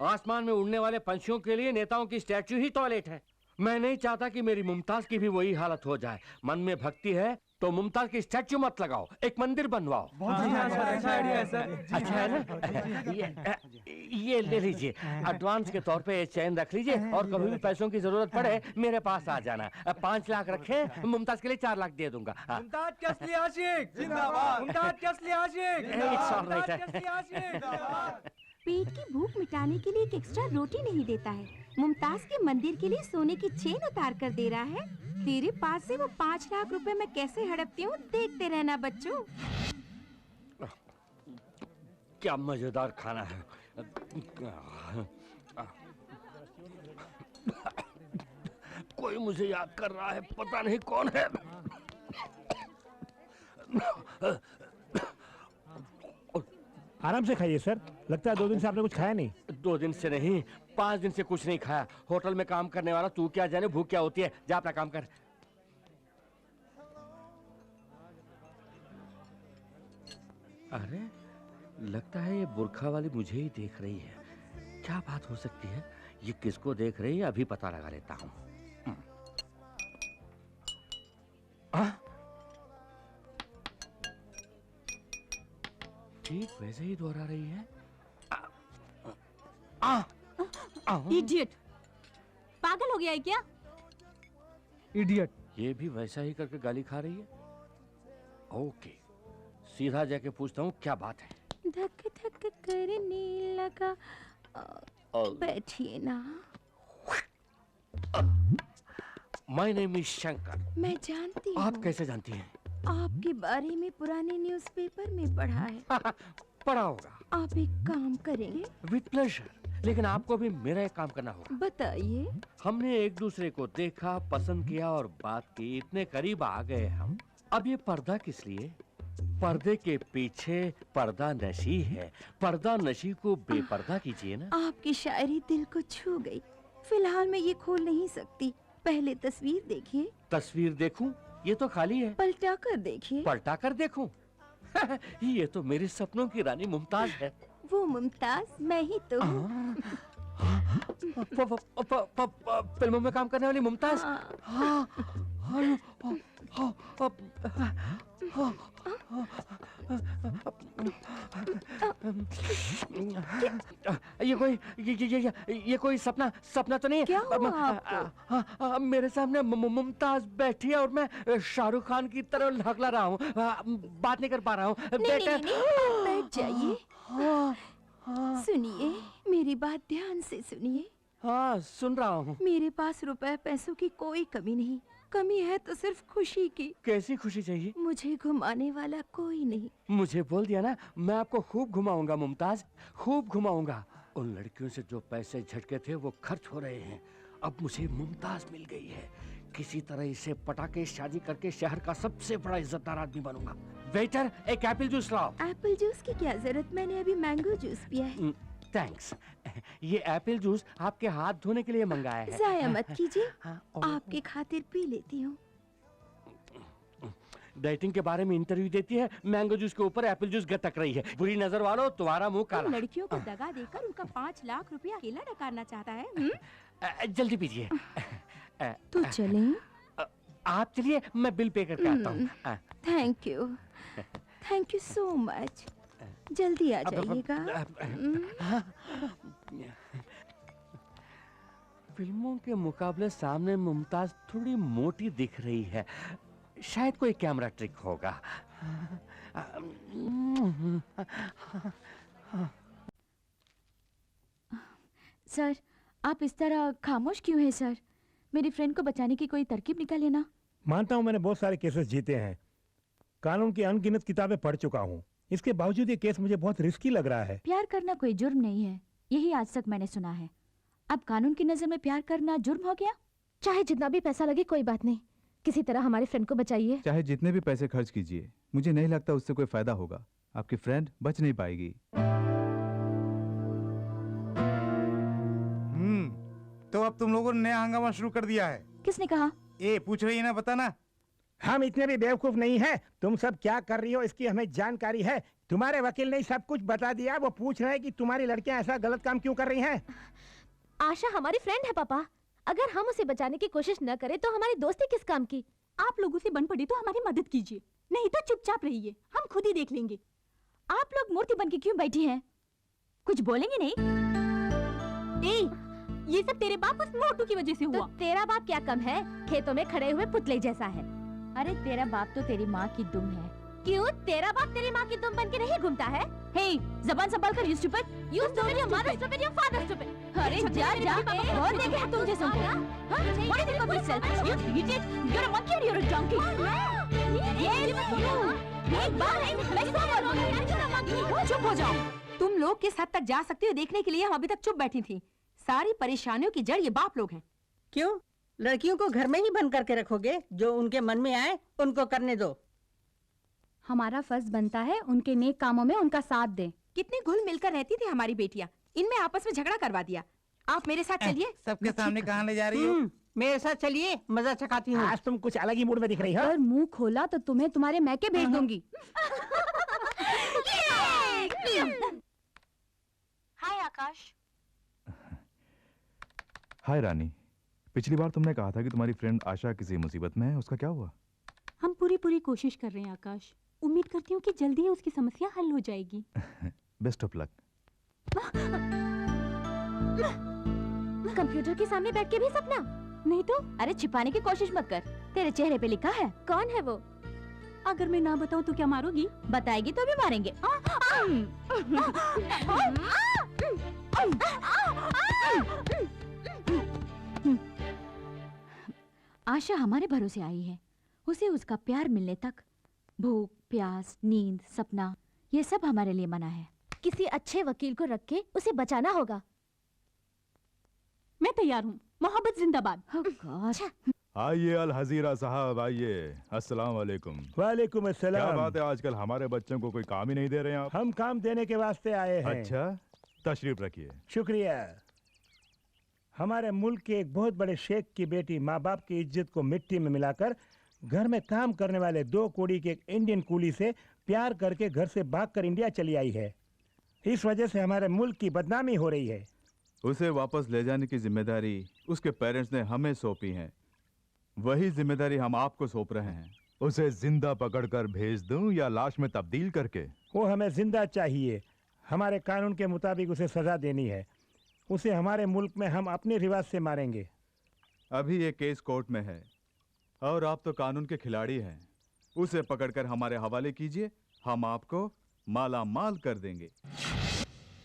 आसमान में उड़ने वाले पंछियों के लिए नेताओं की स्टैचू ही टॉयलेट है। मैं नहीं चाहता कि मेरी मुमताज की भी वही हालत हो जाए। मन में भक्ति है तो मुमताज की स्टैचू मत लगाओ, एक मंदिर बनवाओ। अच्छा आइडिया है सर। अच्छा है ना? ये ले लीजिए, एडवांस के तौर पे ये चैन रख लीजिए और कभी भी पैसों की जरूरत पड़े मेरे पास आ जाना। 5 लाख रखे, मुमताज के लिए 4 लाख दे दूंगा। मुमताज के असली आशिक जिंदाबाद। मुमताज के असली आशिक जिंदाबाद। पेट की भूख मिटाने के लिए एक एक्स्ट्रा रोटी नहीं देता है, मुमताज के मंदिर के लिए सोने की चेन उतार कर दे रहा है। तेरे पास से वो 5 लाख रुपए मैं कैसे हड़पती हूँ, देखते रहना बच्चों। क्या मजेदार खाना है। कोई मुझे याद कर रहा है, पता नहीं कौन है। आराम से खाइए सर, लगता है 2 दिन से आपने कुछ खाया नहीं। 2 दिन से नहीं, 5 दिन से कुछ नहीं खाया। होटल में काम करने वाला तू क्या जाने भूख क्या होती है। जा अपना काम कर। अरे लगता है ये बुरखा वाली मुझे ही देख रही है। क्या बात हो सकती है? ये किसको देख रही है अभी पता लगा लेता हूँ। ठीक वैसे ही दोहरा रही है। इडियट, पागल हो गया है क्या? इडियट। ये भी वैसा ही करके गाली खा रही है। ओके, सीधा जाके पूछता हूँ क्या बात है। धक धक करने लगा। बैठिए ना। My name is Shankar. मैं जानती हूँ। आप कैसे जानती हैं? आपके बारे में पुराने न्यूज़पेपर में पढ़ा है। पढ़ा होगा। आप एक काम करेंगे? विद प्लेजर, लेकिन आपको भी मेरा एक काम करना होगा। बताइए। हमने एक दूसरे को देखा, पसंद किया और बात की, इतने करीब आ गए हम। अब ये पर्दा किस लिए? पर्दे के पीछे पर्दा नशी है। पर्दा नशी को बेपर्दा कीजिए ना। आपकी शायरी दिल को छू गई। फिलहाल मैं ये खोल नहीं सकती। पहले तस्वीर देखिए। तस्वीर देखूं? ये तो खाली है। पलटा कर देखिए। पलटा कर देखूं? ये तो मेरे सपनों की रानी मुमताज है। वो मुमताज मैं ही तो हूँ। फिल्मों में काम करने वाली मुमताज। ये कोई सपना तो नहीं है? क्या हुआ आपको? मेरे सामने मुमताज बैठी है और मैं शाहरुख खान की तरह हकला रहा हूँ, बात नहीं कर पा रहा हूँ। बैठ जाइए। सुनिए, मेरी बात ध्यान से सुनिए। हाँ, सुन रहा हूँ। मेरे पास रुपए पैसों की कोई कमी नहीं। कमी है तो सिर्फ खुशी की। कैसी खुशी चाहिए? मुझे घुमाने वाला कोई नहीं। मुझे बोल दिया ना, मैं आपको खूब घुमाऊंगा मुमताज, खूब घुमाऊंगा। उन लड़कियों से जो पैसे झटके थे वो खर्च हो रहे हैं। अब मुझे मुमताज मिल गई है। किसी तरह इसे पटा के शादी करके शहर का सबसे बड़ा इज्जतदार आदमी बनूंगा। वेटर, एक एप्पल जूस लाओ। एप्पल जूस की क्या जरूरत? मैंने अभी मैंगो जूस पिया है। थैंक्स। ये एप्पल जूस आपके हाथ धोने के लिए मंगाया है। जाया मत कीजिए। आपके खातिर पी लेती हूँ। डाइटिंग के बारे में इंटरव्यू देती है, मैंगो जूस के ऊपर एप्पल जूस गटक रही है। बुरी नजर वालों, तुम्हारा मुंह काला। लड़कियों को दगा देकर उनका 5 लाख रुपया अकेला नकारना चाहता है। जल्दी पीजिए। तो चलें? आप चलिए, मैं बिल पे करके आता हूँ। Thank you so much. जल्दी आ जाइएगा। फिल्मों के मुकाबले सामने मुमताज थोड़ी मोटी दिख रही है। शायद कोई कैमरा ट्रिक होगा। सर, आप इस तरह खामोश क्यों हैं सर? मेरी फ्रेंड को बचाने की कोई तरकीब निकालिए ना। मानता हूँ मैंने बहुत सारे केसेस जीते हैं, कानून की अनगिनत किताबें पढ़ चुका हूँ। इसके बावजूद ये केस मुझे बहुत रिस्की लग रहा है। प्यार करना कोई जुर्म नहीं है, यही आज तक मैंने सुना है। अब कानून की नजर में प्यार करना जुर्म हो गया? चाहे जितना भी पैसा लगे कोई बात नहीं, किसी तरह हमारे फ्रेंड को बचाइए। चाहे जितने भी पैसे खर्च कीजिए, मुझे नहीं लगता उससे कोई फायदा होगा। आपकी फ्रेंड बच नहीं पाएगी। तो अब तुम लोगों ने नया हंगामा शुरू कर दिया है। किसने कहा? पूछ रही है ना, बताना। हम इतने भी बेवकूफ नहीं हैं। तुम सब क्या कर रही हो इसकी हमें जानकारी है। तुम्हारे वकील ने सब कुछ बता दिया। वो पूछ रहे हैं कि तुम्हारी लड़कियां ऐसा गलत काम क्यों कर रही हैं। आशा हमारी फ्रेंड है पापा। अगर हम उसे बचाने की कोशिश न करें तो हमारी दोस्ती किस काम की? आप लोगों से बन पड़ी तो हमारी मदद कीजिए, नहीं तो चुपचाप रहिए, हम खुद ही देख लेंगे। आप लोग मूर्ति बन के क्यों बैठी हैं? कुछ बोलेंगे नहीं? ये सब तेरे बाप उस मोटू की वजह से हुआ। तो तेरा बाप क्या कम है? खेतों में खड़े हुए पुतले जैसा है। अरे तेरा बाप तो तेरी माँ की दुम है। क्यों? तेरा बाप तेरी माँ की दुम बन के नहीं घूमता है? हे, जबान संभाल कर, you stupid, you stupid, your mother stupid, your father stupid। अरे जा जा, और देखे तुम जैसों को। What is it called yourself? You idiot, you're a monkey or you're a donkey? एक बार मैं चुप हो जाओ। तुम लोग किस हद तक जा सकती हो देखने के लिए हम अभी तक चुप बैठी थी। सारी परेशानियों की जड़ ये बाप लोग हैं। क्यों? लड़कियों को घर में ही बंद करके रखोगे? जो उनके मन में आए उनको करने दो। हमारा फर्ज बनता है उनके नेक कामों में उनका साथ दें। कितनी घुल मिलकर रहती थी हमारी बेटियां, इनमें आपस में झगड़ा करवा दिया। आप मेरे साथ चलिए। सबके सामने कहाँ ले जा रही हो? मेरे साथ चलिए, मजा चखाती हूँ। आज तुम कुछ अलग ही मूड में दिख रही हो। अगर मुंह खोला तो तुम्हें तुम्हारे मैके भेज दूंगी। हाय आकाश। हाय रानी, पिछली बार तुमने कहा था कि तुम्हारी फ्रेंड आशा किसी मुसीबत में है, उसका क्या हुआ? हम पूरी कोशिश कर रहे हैं आकाश। उम्मीद करती हूँ कि जल्दी ही उसकी समस्या हल हो जाएगी। Best of luck. कंप्यूटर के सामने बैठ के भी सपना? नहीं तो। अरे छिपाने की कोशिश मत कर, तेरे चेहरे पे लिखा है। कौन है वो? अगर मैं ना बताऊं तो क्या मारोगी? बताएगी तो भी मारेंगे। आशा हमारे भरोसे आई है। उसे उसका प्यार मिलने तक भूख, प्यास, नींद, सपना ये सब हमारे लिए मना है। किसी अच्छे वकील को रख के उसे बचाना होगा। मैं तैयार हूँ। मोहब्बत जिंदाबाद। आइए अल हजीरा साहब, आइए। अस्सलाम वालेकुम। वालेकुम क्या अस्सलाम। बात है, आजकल हमारे बच्चों को कोई काम ही नहीं दे रहे हैं आप? हम काम देने के वास्ते आए हैं। अच्छा, तशरीफ रखिए। शुक्रिया। हमारे मुल्क के एक बहुत बड़े शेख की बेटी माँ बाप की इज्जत को मिट्टी में मिलाकर घर में काम करने वाले 2 कौड़ी के एक इंडियन कूली से प्यार करके घर से भागकर इंडिया चली आई है। इस वजह से हमारे मुल्क की बदनामी हो रही है। उसे वापस ले जाने की जिम्मेदारी उसके पेरेंट्स ने हमें सौंपी है। वही जिम्मेदारी हम आपको सौंप रहे हैं। उसे जिंदा पकड़कर भेज दूं या लाश में तब्दील करके? वो हमें जिंदा चाहिए। हमारे कानून के मुताबिक उसे सजा देनी है। उसे हमारे मुल्क में हम अपने रिवाज से मारेंगे। अभी ये केस कोर्ट में है और आप तो कानून के खिलाड़ी हैं। उसे पकड़कर हमारे हवाले कीजिए, हम आपको माला माल कर देंगे।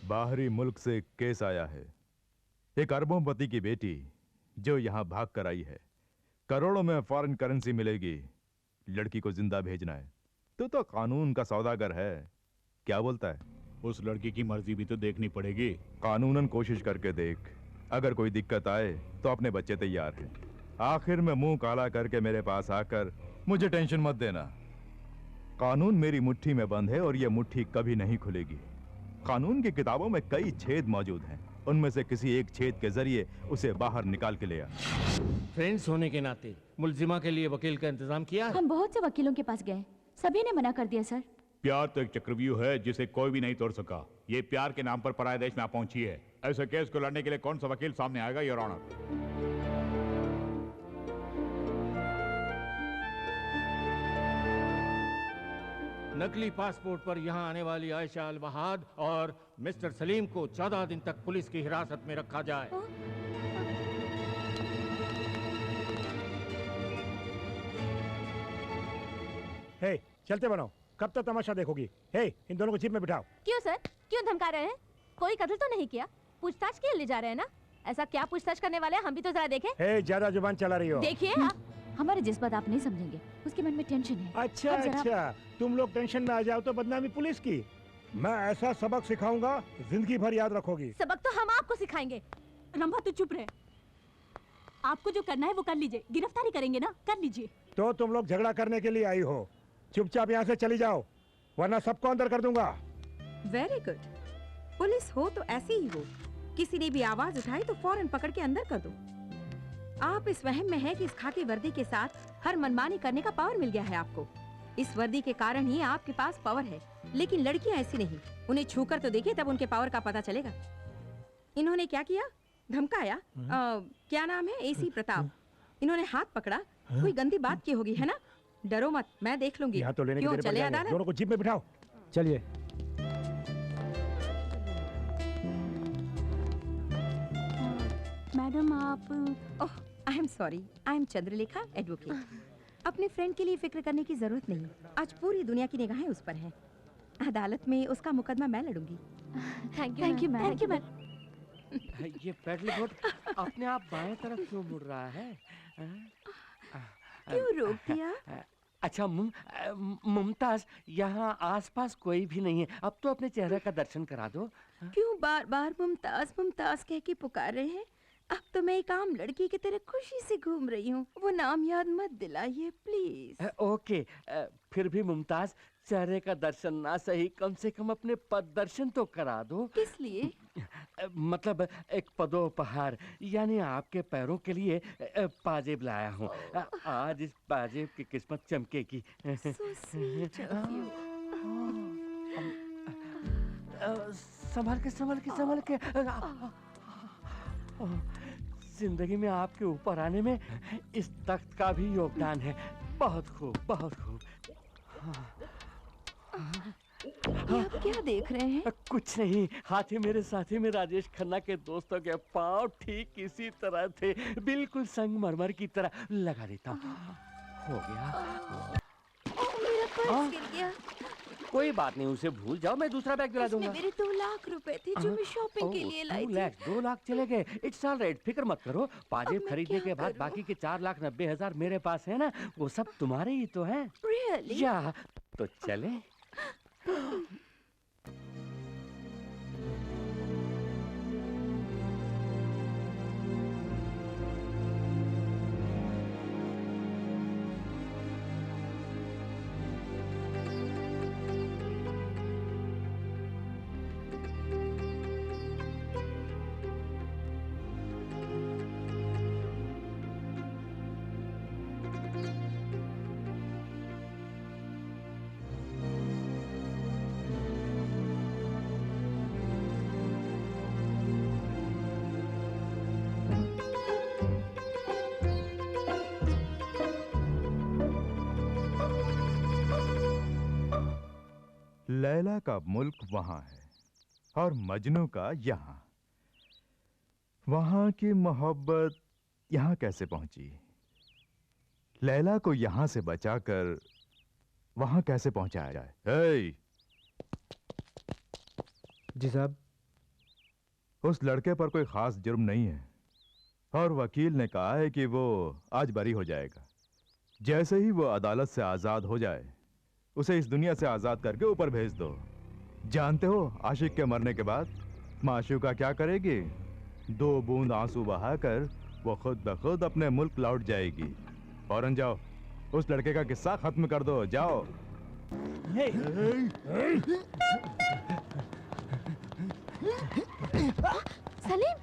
बाहरी मुल्क से केस आया है। एक अरबोंपति की बेटी जो यहाँ भाग कर आई है। करोड़ों में फॉरेन करेंसी मिलेगी। लड़की को जिंदा भेजना है। तो कानून का सौदागर है। क्या बोलता है? उस लड़की की मर्जी भी तो देखनी पड़ेगी। कानूनन कोशिश करके देख। अगर कोई दिक्कत आए तो अपने बच्चे तैयार हैं। आखिर में मुंह काला करके मेरे पास आकर मुझे टेंशन मत देना। कानून मेरी मुट्ठी में बंद है और यह मुट्ठी कभी नहीं खुलेगी। कानून की किताबों में कई छेद मौजूद हैं। उनमें से किसी एक छेद के जरिए उसे बाहर निकाल के ले आ। फ्रेंड्स होने के नाते मुलजिमा के लिए वकील का इंतजाम किया? हम बहुत से वकीलों के पास गए, सभी ने मना कर दिया सर। प्यार तो एक चक्रव्यूह है जिसे कोई भी नहीं तोड़ सका। ये प्यार के नाम पर पराये देश में आ पहुंची है। ऐसे केस को लड़ने के लिए कौन सा वकील सामने आएगा, योर ऑनर? नकली पासपोर्ट पर यहाँ आने वाली आयशा अल वहाद और मिस्टर सलीम को 14 दिन तक पुलिस की हिरासत में रखा जाए। हे, चलते बनो। कब तक तमाशा देखोगी? हे, इन दोनों को जीप में बिठाओ। क्यों सर, क्यों धमका रहे हैं? कोई कत्ल तो नहीं किया, पूछताछ के लिए ले जा रहे हैं ना? ऐसा क्या पूछताछ करने वाले हैं, हम भी तो जरा देखें। हे, ज्यादा जुबान चला रही हो। देखिए हमारे जज्बात आप नहीं समझेंगे। उसके मन में टेंशन है। अच्छा अच्छा, तुम लोग टेंशन में आ जाओ तो बदनामी पुलिस की। मैं ऐसा सबक सिखाऊंगा, जिंदगी भर याद रखोगी। सबक तो हम आपको सिखाएंगे। रंभा तू चुप रहे। आपको जो करना है वो कर लीजिए। गिरफ्तारी करेंगे ना, कर लीजिए। तो तुम लोग झगड़ा करने के लिए आई हो। चुपचाप यहाँ से चली जाओ वरना सबको अंदर कर दूंगा। Very good. पुलिस हो तो ऐसी ही हो। किसी ने भी आवाज उठाई तो फौरन पकड़ के अंदर कर दो। आप इस वहम में है कि इस खाकी वर्दी के साथ हर मनमानी करने का पावर मिल गया है आपको। इस वर्दी के कारण ही आपके पास पावर है। लेकिन लड़कियां ऐसी नहीं। उन्हें छूकर तो देखिए, तब उनके पावर का पता चलेगा। इन्होंने क्या किया? धमकाया। क्या नाम है? एसी प्रताप। इन्होंने हाथ पकड़ा। कोई गंदी बात की होगी, है ना? डरो मत, मैं देख लूंगी। यहाँ तो लेने की क्यों देर पड़ चले जाएंगे। अदालत? दोनों को जीप में बिठाओ। चलिए। मैडम आप oh, I am sorry. I am Chandralekha, advocate. अपने फ्रेंड के लिए फिक्र करने की जरूरत नहीं। आज पूरी दुनिया की निगाहें उस पर हैं। अदालत में उसका मुकदमा मैं लड़ूंगी। Thank you ma'am. Thank you ma'am. ये पेडल बोट अपने आप बाएं तरफ क्यों मुड़ रहा है? क्यों रोक दिया? अच्छा मुमताज, यहाँ आसपास कोई भी नहीं है। अब तो अपने चेहरे का दर्शन करा दो। क्यों बार बार मुमताज मुमताज कह के पुकार रहे हैं? अब तो मैं एक आम लड़की की तरह खुशी से घूम रही हूँ। वो नाम याद मत दिलाइए प्लीज। ओके, फिर भी मुमताज, चेहरे का दर्शन ना सही, कम से कम अपने पद दर्शन तो करा दो। किस लिए? मतलब एक पदोपहार, यानी आपके पैरों के लिए पाजेब लाया हूँ। आज इस पाजेब की किस्मत चमकेगी। संभाल के संभाल के संभाल के। जिंदगी में आपके ऊपर आने में इस तख्त का भी योगदान है। बहुत खूब, बहुत खूब। आप क्या देख रहे हैं? कुछ नहीं, हाथी मेरे साथी में राजेश खन्ना के दोस्तों के पांव ठीक इसी तरह थे, बिल्कुल संगमरमर की तरह। लगा देता हूँ। हो गया। मेरा पर्स गिर गया। कोई बात नहीं, उसे भूल जाओ, मैं दूसरा बैग दिला इसमें दूंगा। मेरे 2 लाख रुपए थे जो मैं शॉपिंग के लिए लाई थी। 2 लाख चले गए। इट्स ऑल राइट, फिक्र मत करो। पाजेब मैं खरीदने क्या के बाद करूं? बाकी के 4,90,000 मेरे पास है ना, वो सब तुम्हारे ही तो हैं। Really? या तो चले। लैला का मुल्क वहां है और मजनू का यहां। वहां की मोहब्बत यहां कैसे पहुंची? लैला को यहां से बचाकर वहां कैसे पहुंचाया जाए? हे! जी साहब। उस लड़के पर कोई खास जुर्म नहीं है और वकील ने कहा है कि वो आज बरी हो जाएगा। जैसे ही वो अदालत से आजाद हो जाए उसे इस दुनिया से आजाद करके ऊपर भेज दो। जानते हो आशिक के मरने के बाद माशूका क्या करेगी? 2 बूंद आंसू बहाकर वो खुद ब खुद अपने मुल्क लौट जाएगी। फौरन जाओ, उस लड़के का किस्सा खत्म कर दो। जाओ। सलीम,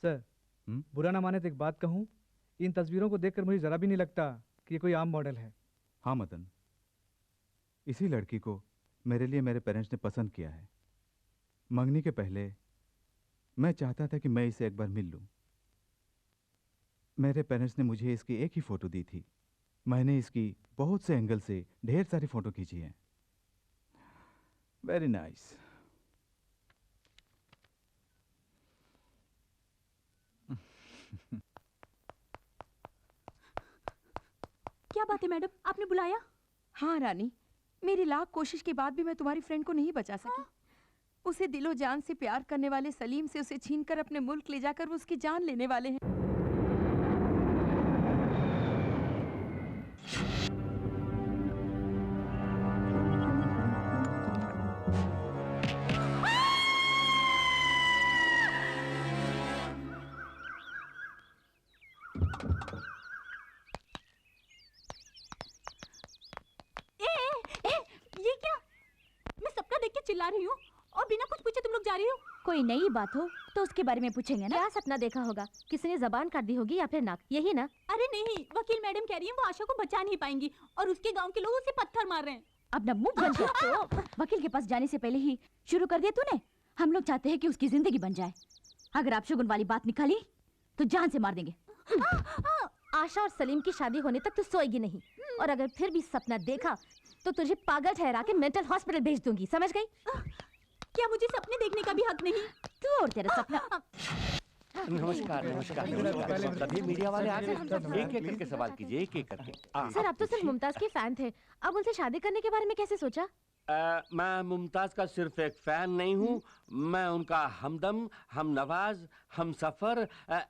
सर, बुरा ना माने तो एक बात कहूँ, इन तस्वीरों को देखकर मुझे जरा भी नहीं लगता कि ये कोई आम मॉडल है। हाँ मदन, इसी लड़की को मेरे लिए मेरे पेरेंट्स ने पसंद किया है। मंगनी के पहले मैं चाहता था कि मैं इसे एक बार मिल लूं। मेरे पेरेंट्स ने मुझे इसकी एक ही फोटो दी थी। मैंने इसकी बहुत से एंगल से ढेर सारी फोटो खींची हैं। Very nice. क्या बात है मैडम, आपने बुलाया? हाँ रानी, मेरी लाख कोशिश के बाद भी मैं तुम्हारी फ्रेंड को नहीं बचा सकी। उसे दिलो जान से प्यार करने वाले सलीम से उसे छीनकर अपने मुल्क ले जाकर वो उसकी जान लेने वाले हैं। रही हूँ और बिना कुछ पूछे तुम लोग जा रही हो। कोई नई बात हो तो उसके बारे में पूछेंगे ना। क्या सपना देखा होगा? किसी ने जबान काट दी होगी या फिर नाक, यही ना? अरे नहीं, वकील मैडम कह रही है वो आशा को बचा नहीं पाएंगी और उसके गांव के लोग उसे पत्थर मार रहे हैं। अपना मुंह बंद कर। वकील के पास जाने से पहले ही शुरू कर दिया तूने। हम लोग चाहते हैं कि उसकी जिंदगी बन जाए। अगर आप शुगुन वाली बात निकाली तो जान से मार देंगे। आशा और सलीम की शादी होने तक तो सोएगी नहीं, और अगर फिर भी सपना देखा तो तुझे पागल ठहरा के मेंटल हॉस्पिटल भेज दूंगी, समझ गई? क्या मुझे सपने देखने का भी हक नहीं? तू और तेरा सपना। नमस्कार नमस्कार। सभी मीडिया वाले आ गए। एक एक करके सवाल कीजिए, एक एक करके। सर, आप तो सिर्फ मुमताज के फैन थे, अब उनसे शादी करने के बारे में कैसे सोचा? मैं मुमताज का सिर्फ एक फैन नहीं हूँ, मैं उनका हमदम, हम नवाज, हम सफर,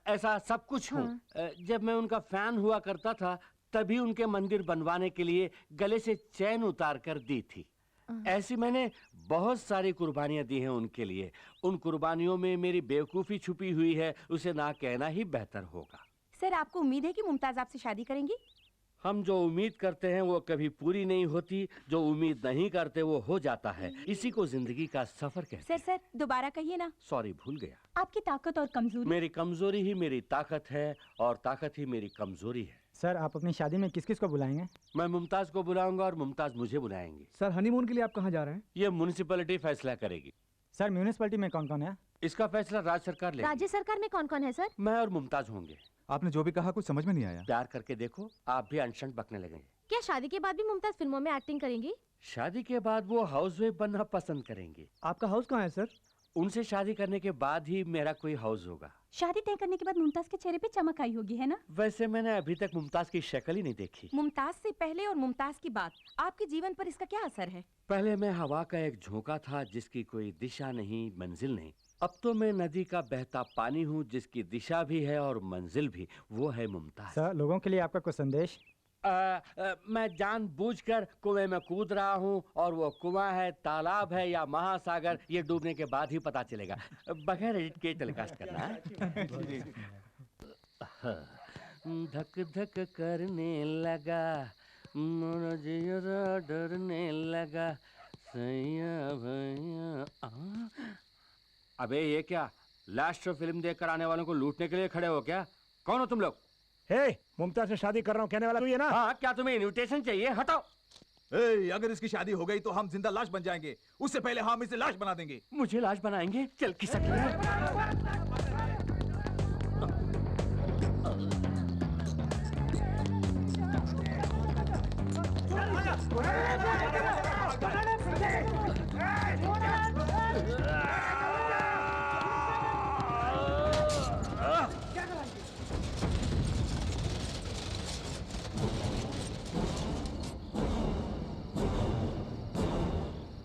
ऐसा सब कुछ हूँ। जब मैं उनका फैन हुआ करता था तभी उनके मंदिर बनवाने के लिए गले से चैन उतार कर दी थी। ऐसी मैंने बहुत सारी कुर्बानियां दी हैं उनके लिए। उन कुर्बानियों में मेरी बेवकूफ़ी छुपी हुई है, उसे ना कहना ही बेहतर होगा। सर, आपको उम्मीद है कि मुमताज आपसे शादी करेंगी? हम जो उम्मीद करते हैं वो कभी पूरी नहीं होती, जो उम्मीद नहीं करते वो हो जाता है। इसी को जिंदगी का सफर कहते हैं। सर दोबारा कहिए ना। सॉरी, भूल गया। आपकी ताकत और कमजोरी? मेरी कमजोरी ही मेरी ताकत है और ताकत ही मेरी कमजोरी है। सर, आप अपनी शादी में किस किस को बुलाएंगे? मैं मुमताज को बुलाऊंगा और मुमताज मुझे बुलाएंगे। सर, हनीमून के लिए आप कहाँ जा रहे हैं? ये म्युनिसिपैलिटी फैसला करेगी। सर, म्युनिसिपैलिटी में कौन कौन है? इसका फैसला राज्य सरकार लेगी। राज्य सरकार में कौन कौन है सर? मैं और मुमताज होंगे। आपने जो भी कहा कुछ समझ में नहीं आया। प्यार करके देखो, आप भी अनशन बकने लगेंगे। क्या शादी के बाद भी मुमताज फिल्मों में एक्टिंग करेंगी? शादी के बाद वो हाउसवाइफ बनना पसंद करेंगी। आपका हाउस कहाँ है सर? उनसे शादी करने के बाद ही मेरा कोई हाउस होगा। शादी तय करने के बाद मुमताज के चेहरे पे चमक आई होगी, है ना? वैसे मैंने अभी तक मुमताज की शक्ल ही नहीं देखी। मुमताज से पहले और मुमताज की बात, आपके जीवन पर इसका क्या असर है? पहले मैं हवा का एक झोंका था जिसकी कोई दिशा नहीं, मंजिल नहीं। अब तो मैं नदी का बहता पानी हूँ जिसकी दिशा भी है और मंजिल भी। वो है मुमताज। सर, लोगों के लिए आपका कोई संदेश? मैं जानबूझकर कुएं में कूद रहा हूँ और वो कुआं है, तालाब है या महासागर, ये डूबने के बाद ही पता चलेगा। बगैर एडिट के टेलीकास्ट करना है। धक धक करने लगा, मुझे डरने लगा, सैया भैया। अबे ये क्या, लास्ट शो फिल्म देखकर आने वालों को लूटने के लिए खड़े हो क्या? कौन हो तुम लोग? हे, मुमताज से शादी कर रहा हूँ कहने वाला तू ये ना? हाँ, क्या तुम्हें इनविटेशन चाहिए? हटाओ। अगर इसकी शादी हो गई तो हम जिंदा लाश बन जाएंगे, उससे पहले हम इसे लाश बना देंगे। मुझे लाश बनाएंगे? चल किसक।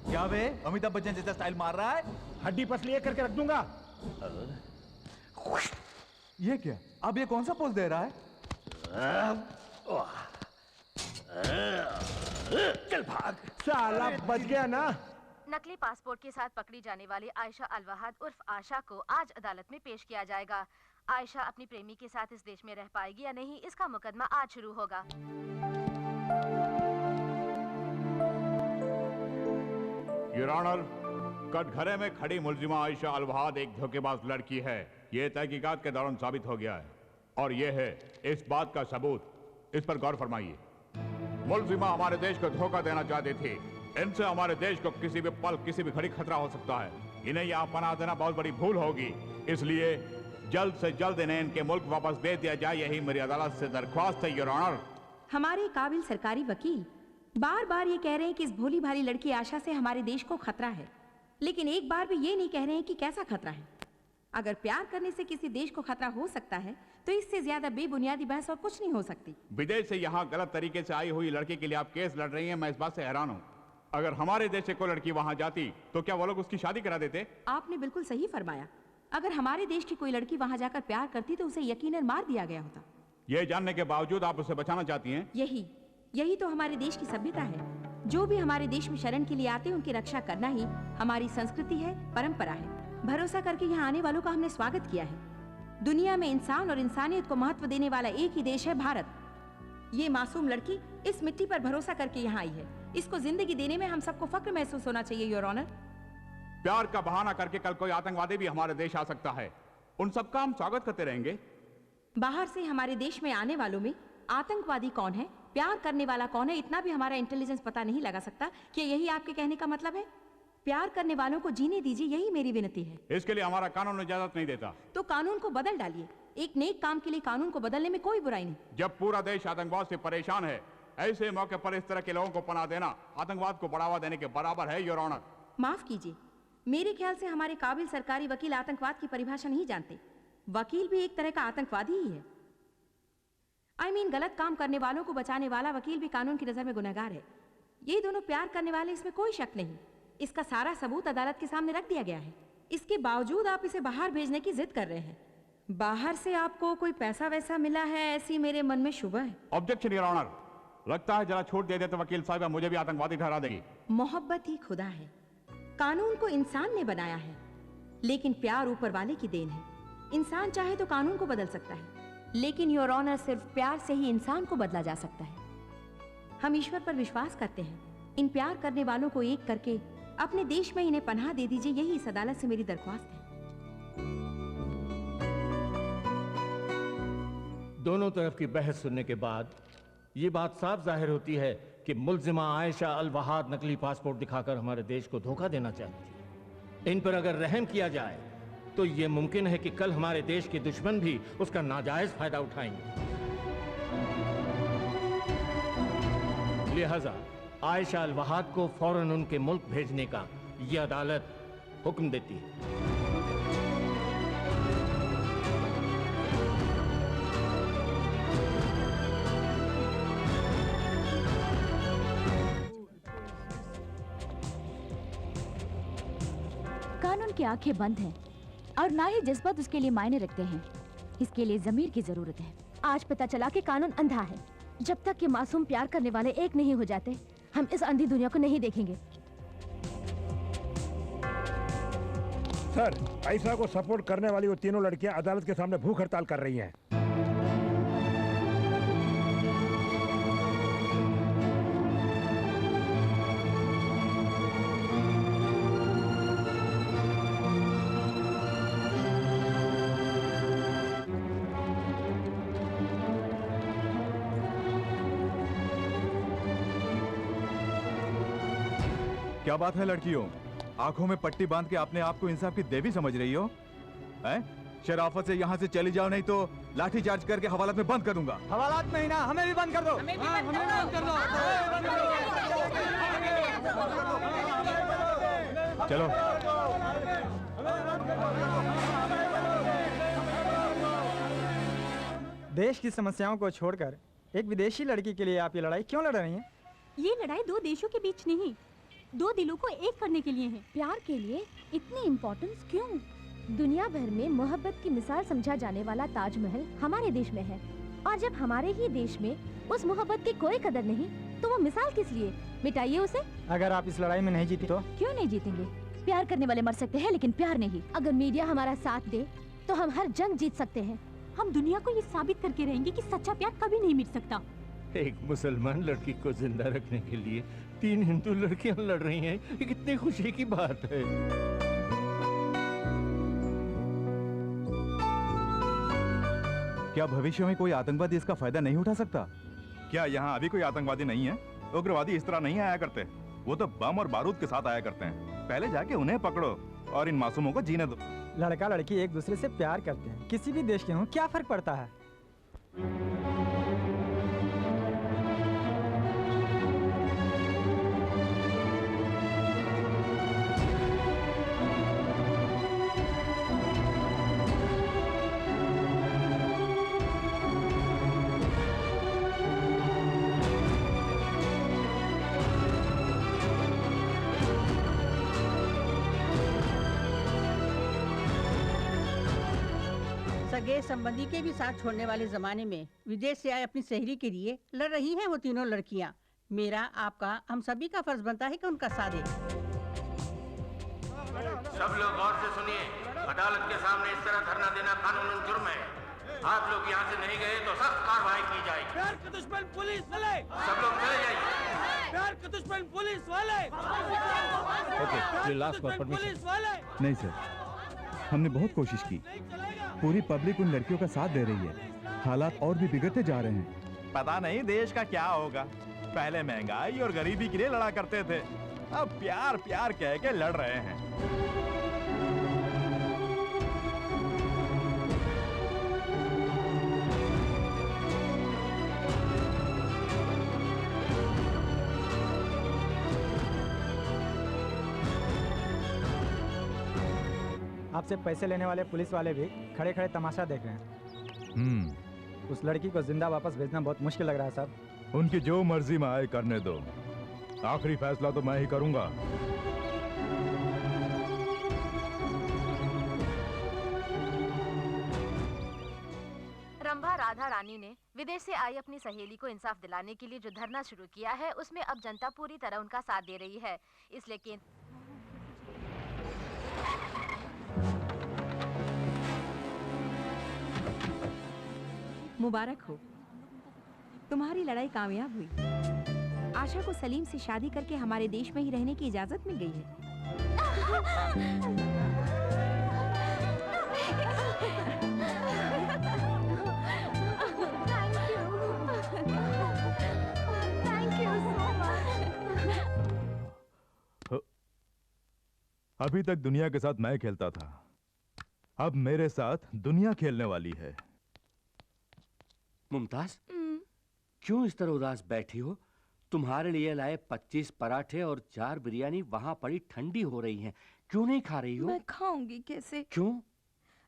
क्या बे, अमिताभ बच्चन जैसा स्टाइल मार रहा है? हड्डी पसली एक करके रख दूंगा। ये क्या, अब ये कौन सा पोज दे रहा है? चल भाग। साला बच गया ना। नकली पासपोर्ट के साथ पकड़ी जाने वाली आयशा अलवहाद उर्फ आशा को आज अदालत में पेश किया जाएगा। आयशा अपनी प्रेमी के साथ इस देश में रह पाएगी या नहीं, इसका मुकदमा आज शुरू होगा। योर ऑनर, कटघरे में खड़ी मुलजिमा आयशा अलवहाद एक धोखेबाज लड़की है। ये तहकीकात के दौरान साबित हो गया है और ये है इस बात का सबूत। इस पर गौर फरमाइए। मुलजिमा हमारे देश को धोखा देना चाहती थी। इनसे हमारे देश को किसी भी पल, किसी भी घड़ी खतरा हो सकता है। इन्हें यहाँ पनाह देना बहुत बड़ी भूल होगी, इसलिए जल्द से जल्द इन्हें इनके मुल्क वापस भेज दिया जाए, यही मेरी अदालत से दरख्वास्त है योर ऑनर। हमारे काबिल सरकारी वकील बार बार ये कह रहे हैं कि इस भोली भाली लड़की आशा से हमारे देश को खतरा है, लेकिन एक बार भी ये नहीं कह रहे हैं कि कैसा खतरा है। अगर प्यार करने से किसी देश को खतरा हो सकता है तो इससे ज्यादा बेबुनियादी बहस और कुछ नहीं हो सकती। विदेश से यहाँ गलत तरीके से आई हुई लड़की के लिए आप केस लड़ रही हैं, मैं इस बात से हैरान हूँ। अगर हमारे देश से कोई लड़की वहाँ जाती तो क्या वो लोग उसकी शादी करा देते? आपने बिल्कुल सही फरमाया। अगर हमारे देश की कोई लड़की वहाँ जाकर प्यार करती तो उसे यकीनन मार दिया गया होता। ये जानने के बावजूद आप उसे बचाना चाहती हैं? यही तो हमारे देश की सभ्यता है। जो भी हमारे देश में शरण के लिए आते हैं उनकी रक्षा करना ही हमारी संस्कृति है, परंपरा है। भरोसा करके यहाँ आने वालों का हमने स्वागत किया है। दुनिया में इंसान और इंसानियत को महत्व देने वाला एक ही देश है, भारत। ये मासूम लड़की इस मिट्टी पर भरोसा करके यहाँ आई है। इसको जिंदगी देने में हम सबको फक्र महसूस होना चाहिए योर ऑनर। प्यार का बहाना करके कल कोई आतंकवादी भी हमारे देश आ सकता है। उन सबका हम स्वागत करते रहेंगे। बाहर से हमारे देश में आने वालों में आतंकवादी कौन है, प्यार करने वाला कौन है, इतना भी हमारा इंटेलिजेंस पता नहीं लगा सकता। क्या यही आपके कहने का मतलब है? प्यार करने वालों को जीने दीजिए, यही मेरी विनती है। इसके लिए हमारा कानून इजाजत नहीं देता। तो कानून को बदल डालिए। एक नेक काम के लिए कानून को बदलने में कोई बुराई नहीं। जब पूरा देश आतंकवाद से परेशान है, ऐसे मौके पर इस तरह के लोगों को पनाह देना आतंकवाद को बढ़ावा देने के बराबर है, योर ऑनर। माफ कीजिए, मेरे ख्याल से हमारे काबिल सरकारी वकील आतंकवाद की परिभाषा नहीं जानते। वकील भी एक तरह का आतंकवादी ही है। I mean, गलत काम करने वालों को बचाने वाला वकील भी कानून की नजर में गुनहगार है। ये दोनों प्यार करने वाले, इसमें कोई शक नहीं। इसका सारा सबूत अदालत के सामने रख दिया गया है। इसके बावजूद आप इसे बाहर भेजने की जिद कर रहे हैं। बाहर से आपको कोई पैसा वैसा मिला है, ऐसी मेरे मन में शुबह है। Objection your honour. लगता है जरा छूट दे दे तो वकील साहब मुझे भी आतंकवादी ठहरा देगी। मोहब्बत ही खुदा है। कानून को इंसान ने बनाया है, लेकिन प्यार ऊपर वाले की देन है। इंसान चाहे तो कानून को बदल सकता है, लेकिन योर ऑनर सिर्फ प्यार से ही इंसान को बदला जा सकता है। हम ईश्वर पर विश्वास करते हैं। इन प्यार करने वालों को एक करके अपने देश में इन्हें पनाह दे दीजिए, यही इस अदालत से मेरी दरख्वास्त है। दोनों तरफ की बहस सुनने के बाद ये बात साफ जाहिर होती है कि मुल्जिमा आयशा अल वहाद नकली पासपोर्ट दिखाकर हमारे देश को धोखा देना चाहती थी। इन पर अगर रहम किया जाए तो ये मुमकिन है कि कल हमारे देश के दुश्मन भी उसका नाजायज फायदा उठाएंगे। लिहाजा आयशा अल वहाद को फौरन उनके मुल्क भेजने का यह अदालत हुक्म देती है। कानून की आंखें बंद हैं और ना ही जज्बात उसके लिए मायने रखते हैं। इसके लिए जमीर की जरूरत है। आज पता चला कि कानून अंधा है। जब तक ये मासूम प्यार करने वाले एक नहीं हो जाते, हम इस अंधी दुनिया को नहीं देखेंगे। सर, आयशा को सपोर्ट करने वाली वो तीनों लड़कियां अदालत के सामने भूख हड़ताल कर रही हैं। क्या बात है लड़कियों, आंखों में पट्टी बांध के अपने आप को इंसाफ की देवी समझ रही हो? हैं? शराफत से यहाँ से चली जाओ, नहीं तो लाठी चार्ज करके हवालात में बंद कर दूंगा। हवालात में ही ना, हमें भी बंद कर दो। हमें भी बंद कर दो। चलो। देश की समस्याओं को छोड़कर एक विदेशी लड़की के लिए आप ये लड़ाई क्यों लड़ रही हैं? ये लड़ाई दो देशों के बीच नहीं, दो दिलों को एक करने के लिए है। प्यार के लिए इतनी इम्पोर्टेंस क्यों? दुनिया भर में मोहब्बत की मिसाल समझा जाने वाला ताजमहल हमारे देश में है, और जब हमारे ही देश में उस मोहब्बत की कोई कदर नहीं, तो वो मिसाल किस लिए? मिटाइए उसे। अगर आप इस लड़ाई में नहीं जीती तो? क्यों नहीं जीतेंगे? प्यार करने वाले मर सकते हैं, लेकिन प्यार नहीं। अगर मीडिया हमारा साथ दे तो हम हर जंग जीत सकते हैं। हम दुनिया को ये साबित करके रहेंगे कि सच्चा प्यार कभी नहीं मिट सकता। एक मुसलमान लड़की को जिंदा रखने के लिए 3 हिंदू लड़कियां लड़ रही हैं। ये कितनी खुशी की बात है। क्या भविष्य में कोई आतंकवादी इसका फायदा नहीं उठा सकता? क्या यहाँ अभी कोई आतंकवादी नहीं है? उग्रवादी इस तरह नहीं आया करते, वो तो बम और बारूद के साथ आया करते हैं। पहले जाके उन्हें पकड़ो और इन मासूमों को जीने दो। लड़का लड़की एक दूसरे से प्यार करते हैं, किसी भी देश के हों, क्या फर्क पड़ता है? सगे संबंधी के भी साथ छोड़ने वाले जमाने में विदेश से आए अपनी सहेली के लिए लड़ रही हैं वो तीनों लड़कियां। मेरा, आपका, हम सभी का फर्ज बनता है कि उनका साथ दें। सब लोग गौर से सुनिए। अदालत के सामने इस तरह धरना देना कानूनन जुर्म है। आप लोग यहाँ से नहीं गए तो सख्त कार्रवाई की जाएगी। प्यार के दुश्मन पुलिस वाले, सब लोग चले जाइए। प्यार के दुश्मन पुलिस वाले, पुलिस वाले। नहीं सर, हमने बहुत कोशिश की। पूरी पब्लिक उन लड़कियों का साथ दे रही है। हालात और भी बिगड़ते जा रहे हैं। पता नहीं देश का क्या होगा। पहले महंगाई और गरीबी के लिए लड़ा करते थे, अब प्यार प्यार कह के लड़ रहे हैं। आपसे पैसे लेने वाले पुलिस वाले भी खड़े खड़े तमाशा देख रहे हैं। उस लड़की को जिंदा वापस भेजना बहुत मुश्किल लग रहा है साहब। उनकी जो मर्जी में आए करने दो, आखिरी फैसला तो मैं ही करूंगा। रंभा राधा रानी ने विदेश से आई अपनी सहेली को इंसाफ दिलाने के लिए जो धरना शुरू किया है, उसमें अब जनता पूरी तरह उनका साथ दे रही है। इसलिए मुबारक हो, तुम्हारी लड़ाई कामयाब हुई। आशा को सलीम से शादी करके हमारे देश में ही रहने की इजाजत मिल गई है। अभी तक दुनिया के साथ मैं खेलता था, अब मेरे साथ दुनिया खेलने वाली है। मुमताज, क्यों इस तरह उदास बैठी हो? तुम्हारे लिए लाए 25 पराठे और 4 बिरयानी वहां पड़ी ठंडी हो रही हैं। क्यों नहीं खा रही हो? मैं खाऊंगी कैसे? क्यों?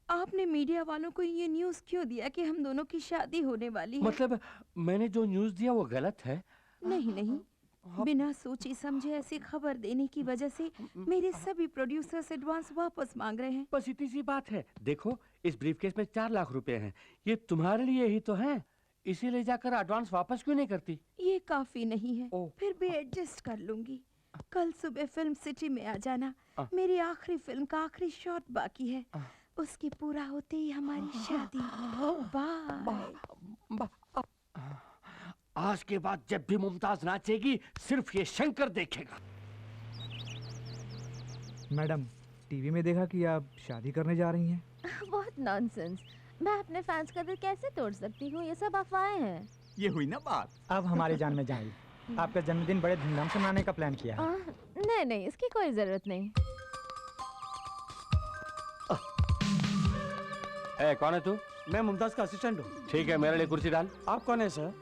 आपने मीडिया वालों को ये न्यूज़ क्यों दिया कि हम दोनों की शादी होने वाली है? मतलब मैंने जो न्यूज़ दिया वो गलत है? नहीं नहीं, बिना सोचे समझे ऐसी खबर देने की वजह से मेरे सभी प्रोड्यूसर्स एडवांस वापस मांग रहे हैं। बस इतनी सी बात है। देखो, इस ब्रीफकेस में 4 लाख रुपए हैं, ये तुम्हारे लिए ही तो हैं। इसीलिए जाकर एडवांस वापस क्यों नहीं करती? ये काफी नहीं है, फिर भी एडजस्ट कर लूंगी। कल सुबह फिल्म सिटी में आ जाना। मेरी आखिरी फिल्म का आखिरी शॉट बाकी है, उसकी पूरा होते ही हमारी शादी। बाय। आज के बाद जब भी मुमताज नाचेगी, सिर्फ ये शंकर देखेगा। मैडम, टीवी में देखा कि आप शादी करने जा रही हैं। बहुत नॉनसेंस। मैं अपने फैंस का दिल कैसे तोड़ सकती हूँ? ये सब अफवाहें हैं। ये हुई ना बात। अब हमारी जान में जाएगी। आपका जन्मदिन बड़े धूमधाम से मनाने का प्लान किया है। नहीं नहीं, इसकी कोई जरूरत नहीं। कौन है तू? मैं मुमताज का असिस्टेंट हूँ। ठीक है, मेरे लिए कुर्सी डाल। आप कौन है सर?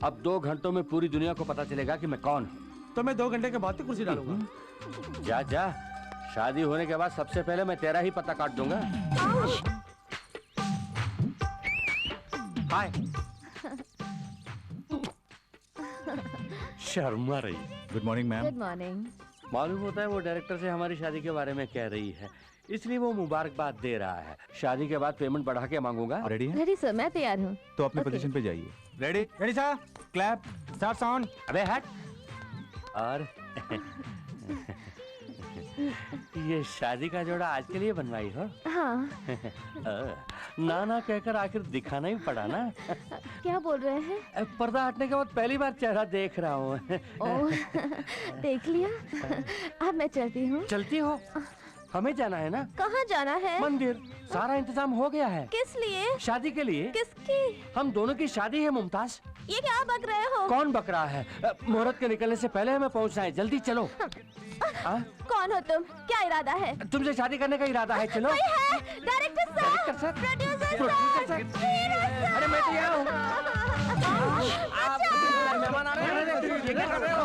अब 2 घंटों में पूरी दुनिया को पता चलेगा कि मैं कौन हूँ। तो मैं 2 घंटे के बाद कुर्सी डालूंगा। जा जा, शादी होने के बाद सबसे पहले मैं तेरा ही पता काट दूंगा। हाय। शर्मा रही। Good morning ma'am. Good morning. मालूम होता है वो डायरेक्टर से हमारी शादी के बारे में कह रही है, इसलिए वो मुबारकबाद दे रहा है। शादी के बाद पेमेंट बढ़ा के मांगूंगा। रेडी है? रेडी सर, मैं तैयार हूँ। तो अपने पोजीशन पे जाइए। Ready? Ready sir. Clap, start sound. अबे हट। और ये शादी का जोड़ा आज के लिए बनवाई हो? हाँ। ना ना कहकर आखिर दिखाना ही पड़ा ना। क्या बोल रहे हैं? पर्दा हटने के बाद पहली बार चेहरा देख रहा हूँ। देख लिया। अब मैं चलती हूँ। चलती हो? हमें जाना है ना। कहाँ जाना है? मंदिर। सारा इंतजाम हो गया है। किस लिए? शादी के लिए। किसकी? हम दोनों की शादी है मुमताज। ये क्या बक रहे हो? कौन बक रहा है? मुहूर्त के निकलने से पहले हमें पहुंचना है, जल्दी चलो। कौन हो तुम? क्या इरादा है? तुमसे शादी करने का इरादा है। चलो। डायरेक्टर साहब, प्रोड्यूसर साहब। अरे मैं तो यहाँ हूँ। मेहमान आ रहे हैं। ये क्या कर रहे हो?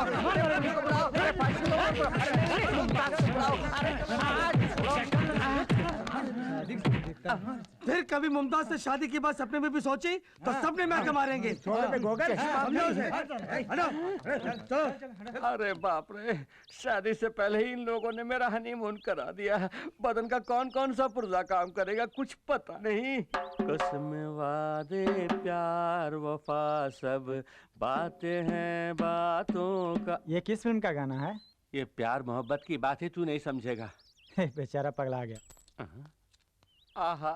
फिर कभी मुमताज से शादी की बात सपने में भी सोची तो सपने में आके मारेंगे। अरे बाप रे, शादी से पहले ही इन लोगों ने मेरा हनीमून करा दिया। बदन का कौन कौन सा पुर्जा काम करेगा कुछ पता नहीं। कसम वादे प्यार वफा सब बातें हैं बातों का। ये किस फिल्म का गाना है? ये प्यार मोहब्बत की बातें तू नहीं समझेगा। बेचारा पगला गया। आहा,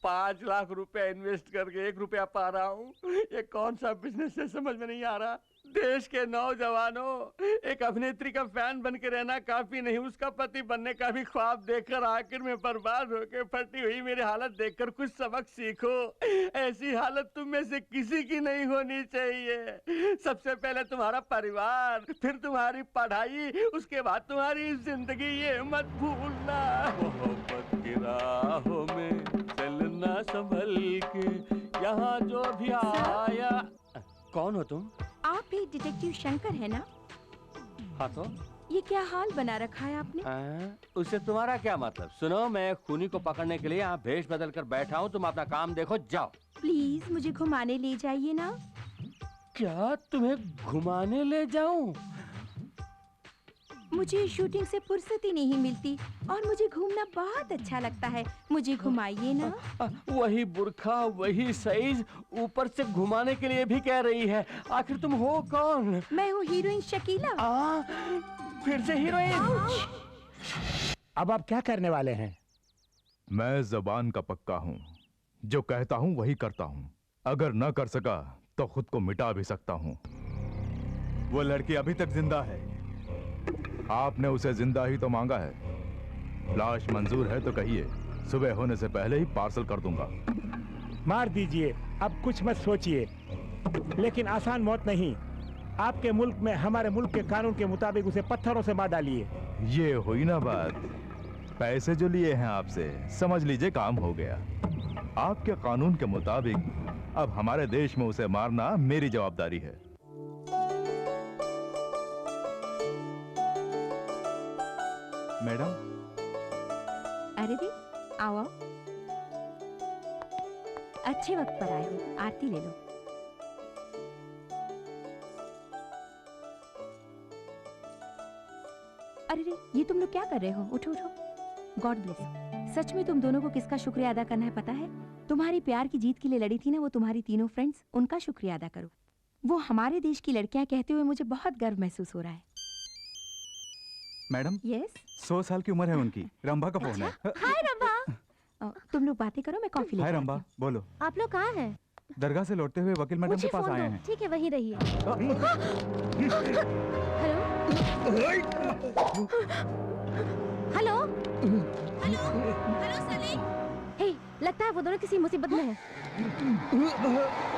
5 लाख रुपए इन्वेस्ट करके 1 रुपया पा रहा हूँ। ये कौन सा बिजनेस है समझ में नहीं आ रहा। देश के नौजवानों, एक अभिनेत्री का फैन बन के रहना काफी नहीं, उसका पति बनने का भी ख्वाब देखकर आखिर में बर्बाद होकर फटी हुई मेरी हालत देखकर कुछ सबक सीखो। ऐसी हालत तुम में से किसी की नहीं होनी चाहिए। सबसे पहले तुम्हारा परिवार, फिर तुम्हारी पढ़ाई, उसके बाद तुम्हारी जिंदगी, ये मत भूलना। मोहब्बत की राहों में चलना संभल के, यहाँ जो भी आया। कौन हो तुम? आप भी डिटेक्टिव शंकर है ना? हाँ तो ये क्या हाल बना रखा है आपने? उससे तुम्हारा क्या मतलब? सुनो, मैं खूनी को पकड़ने के लिए यहाँ भेष बदल कर बैठा हूँ, तुम अपना काम देखो, जाओ। प्लीज मुझे घुमाने ले जाइए ना। क्या तुम्हें घुमाने ले जाऊं? मुझे शूटिंग से फुर्सत ही नहीं मिलती और मुझे घूमना बहुत अच्छा लगता है, मुझे घुमाइए ना। वही बुर्खा, वही साइज, ऊपर से घुमाने के लिए भी कह रही है। आखिर तुम हो कौन? मैं हूँ हीरोइन शकीला। फिर से हीरोइन? अब आप क्या करने वाले हैं? मैं जबान का पक्का हूँ, जो कहता हूँ वही करता हूँ। अगर न कर सका तो खुद को मिटा भी सकता हूँ। वो लड़की अभी तक जिंदा है, आपने उसे जिंदा ही तो मांगा है। लाश मंजूर है तो कहिए, सुबह होने से पहले ही पार्सल कर दूंगा। मार दीजिए, अब कुछ मत सोचिए, लेकिन आसान मौत नहीं। आपके मुल्क में हमारे मुल्क के कानून के मुताबिक उसे पत्थरों से मार डालिए। ये हुई ना बात। पैसे जो लिए हैं आपसे, समझ लीजिए काम हो गया। आपके कानून के मुताबिक अब हमारे देश में उसे मारना मेरी जवाबदारी है। मैडम। अरे दी, आओ आओ। अच्छे वक्त पर आए हो, आरती ले लो। अरे रे, ये तुम लोग क्या कर रहे हो? उठो उठो। God bless. सच में तुम दोनों को किसका शुक्रिया अदा करना है पता है? तुम्हारी प्यार की जीत के लिए लड़ी थी ना वो तुम्हारी तीनों फ्रेंड्स, उनका शुक्रिया अदा करो। वो हमारे देश की लड़कियां कहते हुए मुझे बहुत गर्व महसूस हो रहा है। मैडम। यस। 100 साल की उम्र है उनकी। रंभा का फोन है। हाय रंभा। तुम लोग बातें करो, मैं कॉफी लेकर हाय रंभा, बोलो। आप लोग कहाँ हैं? दरगाह से लौटते हुए वकील मैडम के पास आए हैं। ठीक है, वहीं रहिए। Hello hello hello Salim. Hey, लगता है वो दोनों किसी मुसीबत में हैं।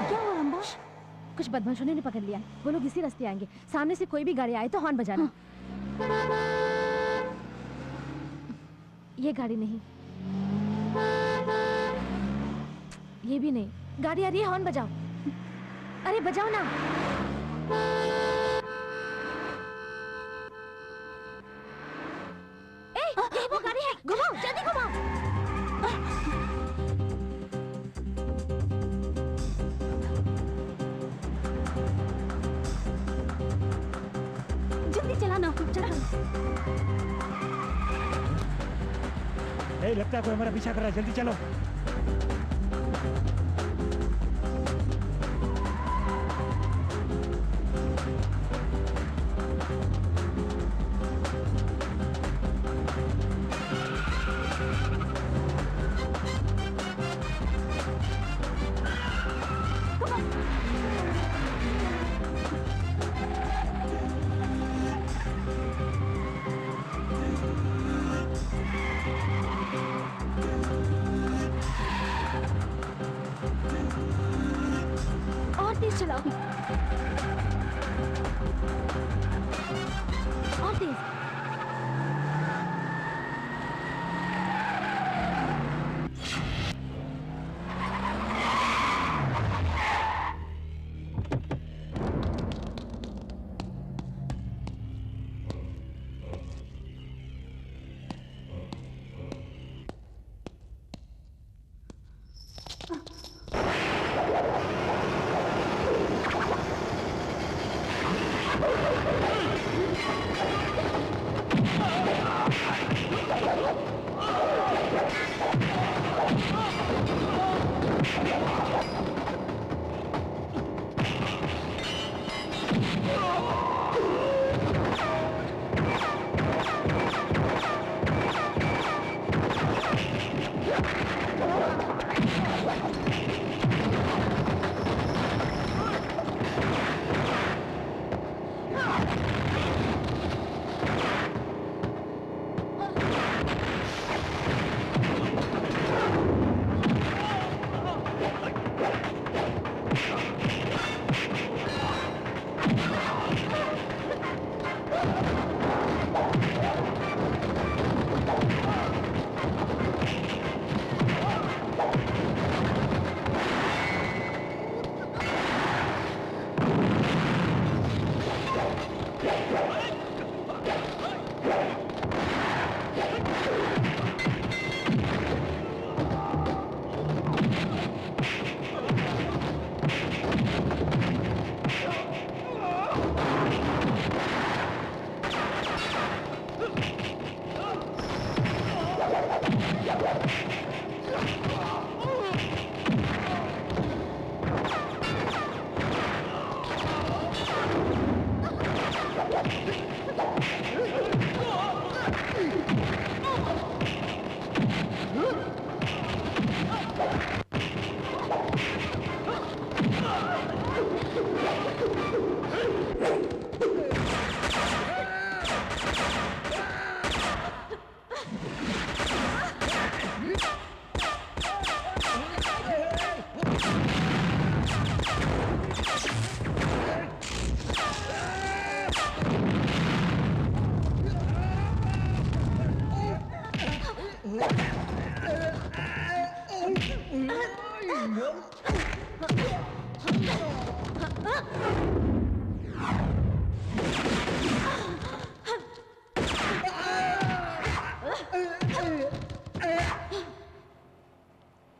क्या हुआ रंभा? कुछ बदमाशों ने पकड़ लिया। वो लोग इसी रास्ते आएंगे। सामने से कोई भी गाड़ी आए तो हॉर्न बजाना। ये गाड़ी नहीं, ये भी नहीं। गाड़ी आ रही है, हॉर्न बजाओ। अरे बजाओ ना। ये वो गाड़ी है, घुमाओ, जल्दी घुमाओ। जल्दी चलाना, चलो। लगता है कोई हमारा पीछा कर रहा है, जल्दी चलो। और तेज चलाओ, और तेज।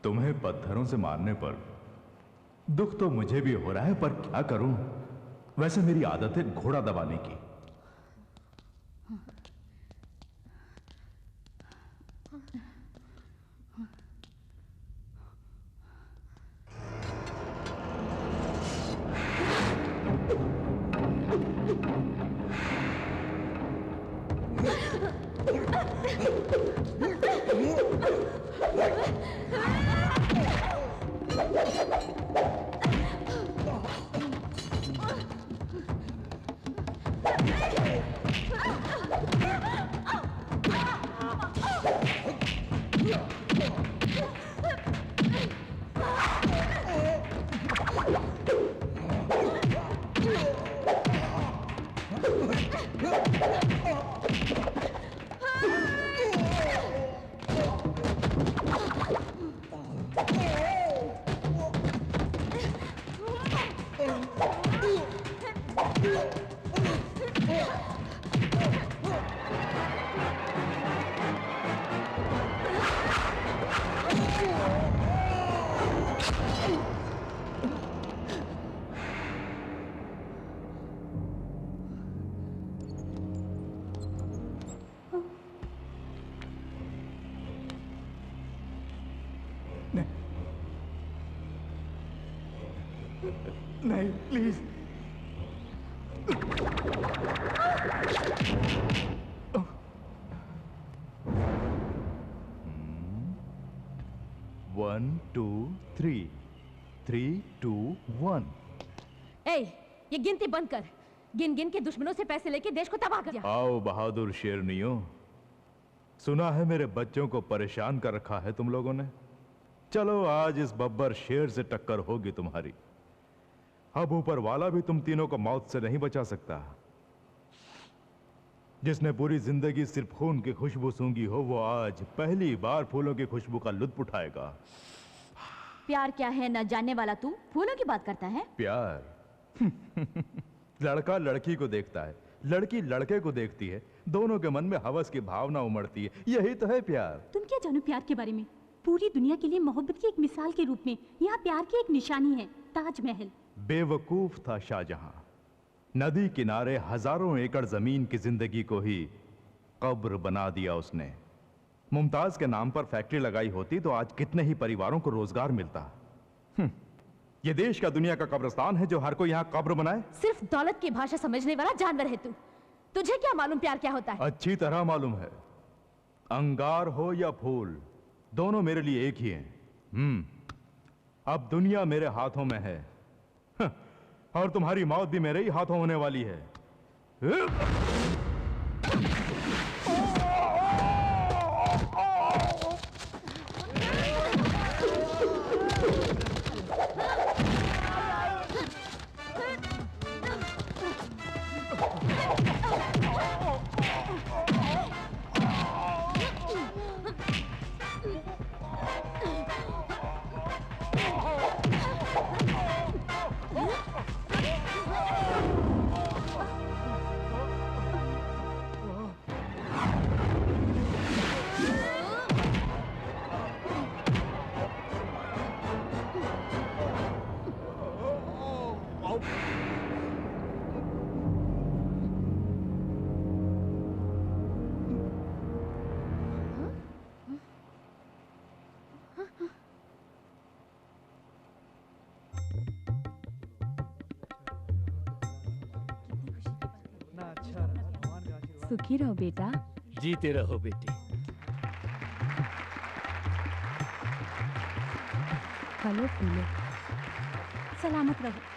तुम्हें पत्थरों से मारने पर दुख तो मुझे भी हो रहा है, पर क्या करूं? वैसे मेरी आदत है घोड़ा दबाने की। नहीं, प्लीज। One two three, 3 2 1। ए, ये गिनती बंद कर। गिन गिन के दुश्मनों से पैसे लेके देश को तबाह कर दिया। आओ बहादुर शेरनियों, सुना है मेरे बच्चों को परेशान कर रखा है तुम लोगों ने। चलो आज इस बब्बर शेर से टक्कर होगी तुम्हारी। अब ऊपर वाला भी तुम तीनों को मौत से नहीं बचा सकता। जिसने पूरी जिंदगी सिर्फ खून की खुशबू सूंघी हो, वो आज पहली बार फूलों की खुशबू का लुत्फ उठाएगा। प्यार क्या है न जानने वाला तू फूलों की बात करता है? प्यार लड़का लड़की को देखता है, लड़की लड़के को देखती है, दोनों के मन में हवस की भावना उमड़ती है। यही तो है प्यार। तुम क्या जानो प्यार के बारे में? पूरी दुनिया के लिए मोहब्बत की एक मिसाल के रूप में यहाँ प्यार की एक निशानी है, ताजमहल। बेवकूफ था शाहजहां। नदी किनारे हजारों एकड़ जमीन की जिंदगी को ही कब्र बना दिया उसने। मुमताज के नाम पर फैक्ट्री लगाई होती तो आज कितने ही परिवारों को रोजगार मिलता। ये देश का दुनिया का कब्रिस्तान है जो हर कोई यहाँ कब्र बनाए। सिर्फ दौलत की भाषा समझने वाला जानवर है तू। तुझे क्या मालूम प्यार क्या होता है? अच्छी तरह मालूम है। अंगार हो या फूल, दोनों मेरे लिए एक ही हैं। अब दुनिया मेरे हाथों में है और तुम्हारी मौत भी मेरे ही हाथों होने वाली है। सुखी रहो बेटा। जीते रहो बेटी। फलो फूलो, सलामत रहो।